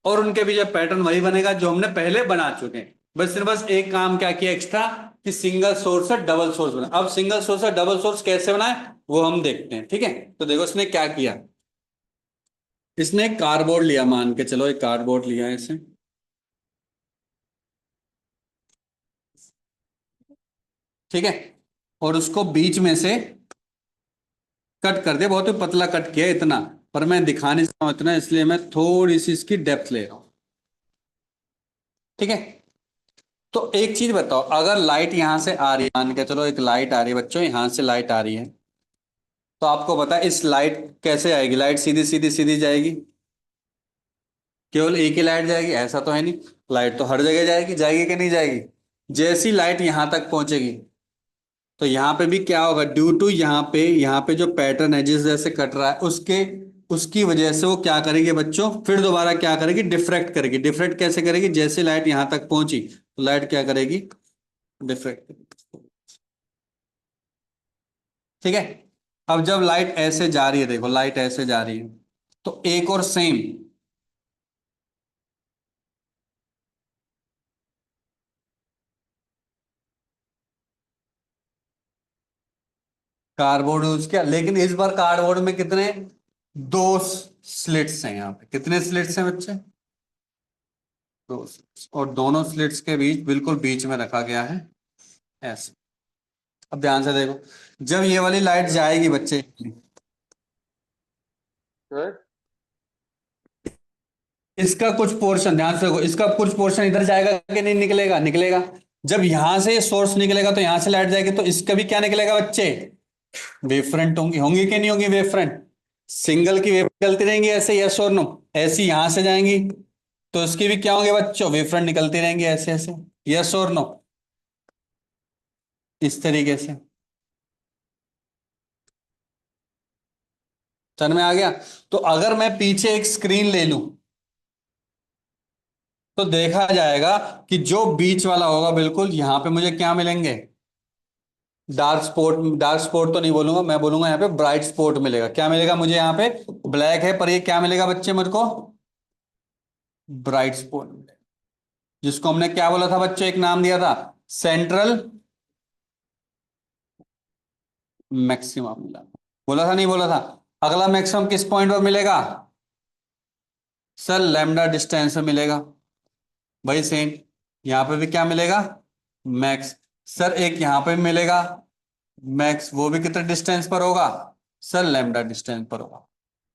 और उनके बीच पैटर्न वही बनेगा जो हमने पहले बना चुके हैं। बस एक काम क्या किया एक्स्ट्रा, कि सिंगल सोर्स से डबल सोर्स बना। अब सिंगल सोर्स से डबल सोर्स कैसे बनाए वो हम देखते हैं, ठीक है। तो देखो इसने क्या किया, इसने एक कार्डबोर्ड लिया, मान के चलो एक कार्डबोर्ड लिया है इसे, ठीक है, और उसको बीच में से कट कर दिया, बहुत ही पतला कट किया इतना, पर मैं दिखा नहीं सकता हूं इतना, इसलिए मैं थोड़ी सी इसकी डेप्थ ले रहा हूं, ठीक है। तो एक चीज बताओ, अगर लाइट यहां से आ रही है, मान के चलो एक लाइट आ रही है बच्चों, यहां से लाइट आ रही है, तो आपको पता है इस लाइट कैसे आएगी, लाइट सीधी सीधी सीधी जाएगी, केवल एक ही लाइट जाएगी ऐसा तो है नहीं, लाइट तो हर जगह जाएगी, जाएगी कि नहीं जाएगी। जैसी लाइट यहां तक पहुंचेगी तो यहाँ पे भी क्या होगा, ड्यू टू यहाँ पे जो पैटर्न है जिस जैसे कट रहा है उसके, उसकी वजह से वो क्या करेगी बच्चों, फिर दोबारा क्या करेगी, डिफ्रैक्ट करेगी। डिफ्रैक्ट कैसे करेगी, जैसे लाइट यहां तक पहुंची तो लाइट क्या करेगी, डिफ्रैक्ट करेगी, ठीक है। अब जब लाइट ऐसे जा रही है, देखो लाइट ऐसे जा रही है, तो एक और सेम कार्डबोर्ड यूज किया, लेकिन इस बार कार्डबोर्ड में कितने, दो स्लिट्स हैं, यहाँ पे कितने स्लिट्स हैं बच्चे, दो slits। और दोनों स्लिट्स के बीच बिल्कुल बीच में रखा गया है ऐसे। अब ध्यान से देखो, जब ये वाली लाइट जाएगी बच्चे, Sir? इसका कुछ पोर्शन, ध्यान से देखो, इसका कुछ पोर्शन इधर जाएगा कि नहीं, निकलेगा, निकलेगा। जब यहां से सोर्स निकलेगा तो यहां से लाइट जाएगी, तो इसका भी क्या निकलेगा बच्चे, वेव फ्रंट होंगी, होंगी कि नहीं होंगी वेव फ्रंट, सिंगल की वेव निकलती रहेंगी ऐसे, यस और नो, ऐसी यहां से जाएंगी तो इसकी भी क्या होंगे बच्चों, वेव फ्रंट निकलती रहेंगी ऐसे ऐसे, यस और नो, इस तरीके से। समझ में आ गया। तो अगर मैं पीछे एक स्क्रीन ले लूं तो देखा जाएगा कि जो बीच वाला होगा बिल्कुल, यहां पे मुझे क्या मिलेंगे, डार्क स्पॉट तो नहीं बोलूंगा, मैं बोलूंगा यहाँ पे ब्राइट स्पॉट मिलेगा। क्या मिलेगा मुझे यहाँ पे? ब्लैक है, पर ये क्या मिलेगा बच्चे मेरे को? ब्राइट स्पॉट मिलेगा, जिसको हमने क्या बोला था बच्चों, एक नाम दिया था, सेंट्रल मैक्सिमम मिला, बोला था नहीं बोला था? अगला मैक्सिमम किस पॉइंट पर मिलेगा सर? लैम्डा डिस्टेंस में मिलेगा। भाई सेम यहां पे भी क्या मिलेगा? मैक्स। सर एक यहां पे भी मिलेगा मैक्स, वो भी कितने डिस्टेंस पर होगा सर? लैम्डा डिस्टेंस पर होगा।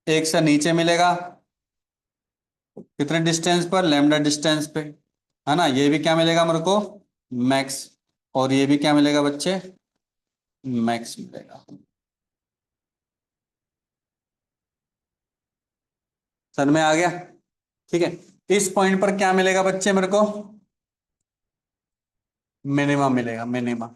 एक से नीचे मिलेगा कितने डिस्टेंस पर? लैम्डा डिस्टेंस पे, है ना? ये भी क्या मिलेगा मेरे को? मैक्स। और ये भी क्या मिलेगा बच्चे? मैक्स मिलेगा। सर में आ गया? ठीक है। इस पॉइंट पर क्या मिलेगा बच्चे मेरे को? मिनिमम मिलेगा, मिनिमम।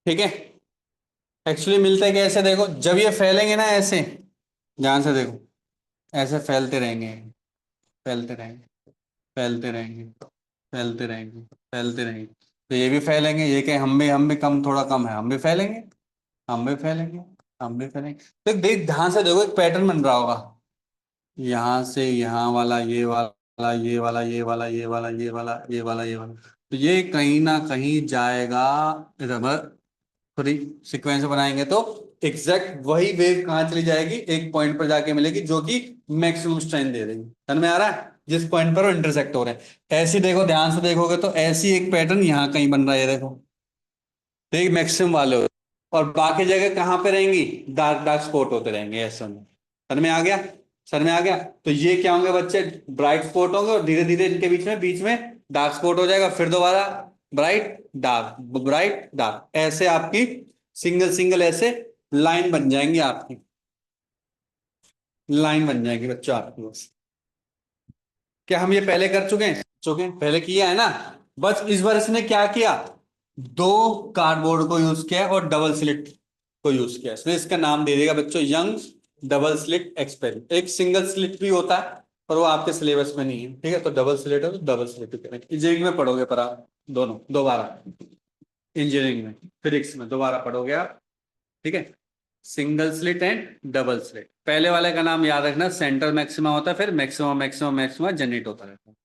ठीक है। एक्चुअली मिलते कैसे देखो, जब ये फैलेंगे ना ऐसे, ध्यान से देखो, ऐसे फैलते रहेंगे, फैलते रहेंगे, फैलते रहेंगे, फैलते रहेंगे, फैलते रहेंगे। तो ये भी फैलेंगे, ये क्या, हम भी कम, थोड़ा कम है, हम भी फैलेंगे, हम भी फैलेंगे, हम भी फैलेंगे। तो देख ध्यान से देखो, एक पैटर्न बन रहा होगा, यहाँ से यहाँ वाला, ये वाला, ये वाला, ये वाला, ये वाला, ये वाला, ये वाला, ये वाला, तो ये कहीं ना कहीं जाएगा इधर। फ्री सीक्वेंस बनाएंगे तो एग्जैक्ट वही वेव कहाँ चली जाएगी? एक पॉइंट पर जाके मिलेगी, जो कि मैक्सिमम स्ट्रेंथ दे देगी। समझ में आ रहा है? जिस पॉइंट पर वो इंटरसेक्ट हो रहे हैं। ऐसी देखो, ध्यान से देखोगे तो ऐसी एक पैटर्न यहाँ कहीं बन रहा है, ये देखो, तो एक मैक्सिमम वाले हो, और बाकी जगह कहाँ पे रहेंगी? डार्क डार्क स्पॉट होते रहेंगे ऐसे में। सर में आ गया? सर में आ गया? तो ये क्या होंगे बच्चे? ब्राइट स्पॉट होंगे, और धीरे धीरे इनके बीच में डार्क स्पॉट हो जाएगा, फिर दोबारा ब्राइट डार्क, ब्राइट डार्क, ऐसे आपकी सिंगल सिंगल ऐसे लाइन बन जाएंगी आपकी, लाइन बन जाएगी बच्चों आपकी बस। क्या हम ये पहले कर चुके हैं, पहले किया है ना? बस इस बार इसने क्या किया, दो कार्डबोर्ड को यूज किया और डबल स्लिट को यूज किया, इसलिए इसका नाम दे देगा बच्चों यंग डबल स्लिट एक्सपेरिमेंट। एक सिंगल स्लिट भी होता है, पर वो आपके सिलेबस में नहीं है, ठीक है? तो डबल स्लिट है तो डबल स्लिट करेंगे, इंजीनियरिंग में पढ़ोगे, पर आप दोनों दोबारा, इंजीनियरिंग में फिजिक्स में दोबारा पढ़ोगे आप, ठीक है? Single slit and double slit. पहले वाले का नाम याद रखना, सेंट्रल मैक्सिमा होता है, फिर मैक्सिमम मैक्सिमम मैक्सिमा जनरेट होता रहता है।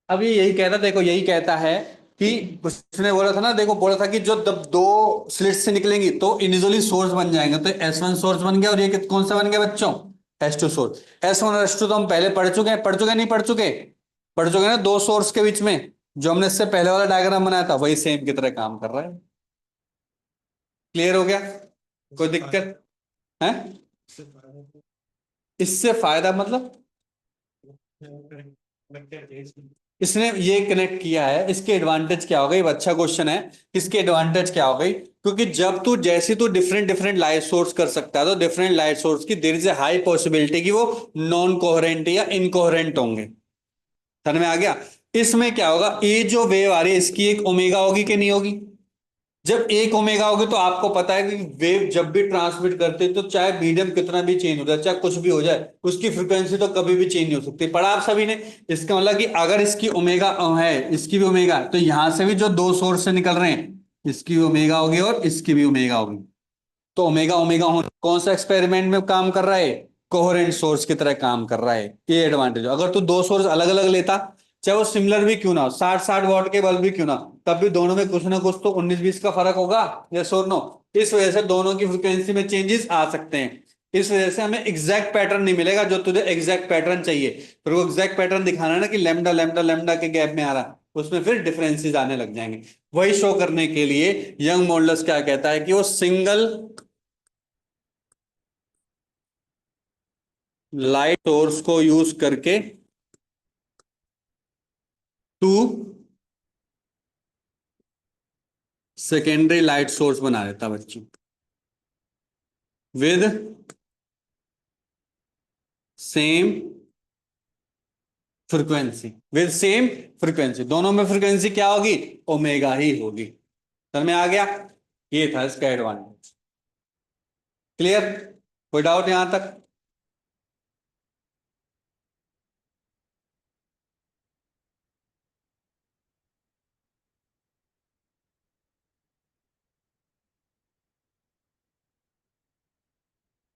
अब ये यही कहता, देखो यही कहता है कि उसने बोला था ना, देखो बोला था कि जो जब दो स्लिट से निकलेंगी तो इनिशियली सोर्स बन जाएंगे, तो S1 सोर्स बन गया, और ये कौन सा बन गया बच्चों? S2 source. S1 और S2 तो हम पहले पढ़ चुके हैं, पढ़ चुके हैं, नहीं पढ़ चुके? पढ़ चुके हैं ना, दो सोर्स के बीच में जो हमने इससे पहले वाला डायग्राम बनाया था, वही सेम की तरह काम कर रहा है। क्लियर हो गया? कोई दिक्कत है? इससे फायदा मतलब, इसने ये कनेक्ट किया है, इसके एडवांटेज क्या हो गई? अच्छा क्वेश्चन है, इसके एडवांटेज क्या हो गई? क्योंकि जब तू जैसे तू डिफरेंट डिफरेंट लाइट सोर्स कर सकता है, तो डिफरेंट लाइट सोर्स की there is a high possibility कि वो नॉन कोहेरेंट या इनकोहेरेंट होंगे। समझ में आ गया? इसमें क्या होगा, ये जो वेव आ रही है इसकी एक ओमेगा होगी कि नहीं होगी? जब एक ओमेगा होगी तो आपको पता है कि वेव जब भी ट्रांसमिट करते हैं तो चाहे मीडियम कितना भी चेंज हो जाए, चाहे कुछ भी हो जाए, उसकी फ्रीक्वेंसी तो कभी भी चेंज नहीं हो सकती। पढ़ा आप सभी ने? इसका मतलब कि अगर इसकी ओमेगा है, इसकी भी ओमेगा है, तो यहां से भी जो दो सोर्स से निकल रहे हैं, इसकी भी ओमेगा होगी और इसकी भी ओमेगा होगी। तो ओमेगा ओमेगा हो, कौन सा एक्सपेरिमेंट में काम कर रहा है? कोहेरेंट सोर्स की तरह काम कर रहा है। ये एडवांटेज। अगर तू दो सोर्स अलग अलग लेता, चाहे वो सिमिलर भी क्यों ना हो, 60-60 वॉट के बल्ब भी क्यों ना हो, तब भी दोनों में कुछ ना कुछ तो 19-20 का फर्क होगा, यस और नो? इस वजह से दोनों की फ्रिक्वेंसी में चेंजेस आ सकते हैं। इस वजह से हमें एग्जैक्ट पैटर्न नहीं मिलेगा, जो तुझे एग्जैक्ट पैटर्न चाहिए, फिर वो एग्जैक्ट पैटर्न दिखाना है ना कि लैम्डा लैम्डा लैम्डा के गैप में आ रहा है, उसमें फिर डिफरेंसेस आने लग जाएंगे। वही शो करने के लिए यंग मॉडल्स क्या कहता है कि वो सिंगल लाइट सोर्स को यूज करके टू सेकेंडरी लाइट सोर्स बना देता बच्चों, with same frequency, with same frequency, दोनों में फ्रीक्वेंसी क्या होगी? ओमेगा ही होगी। समझ में आ गया? ये था इसका एडवांटेज। क्लियर? कोई डाउट यहां तक?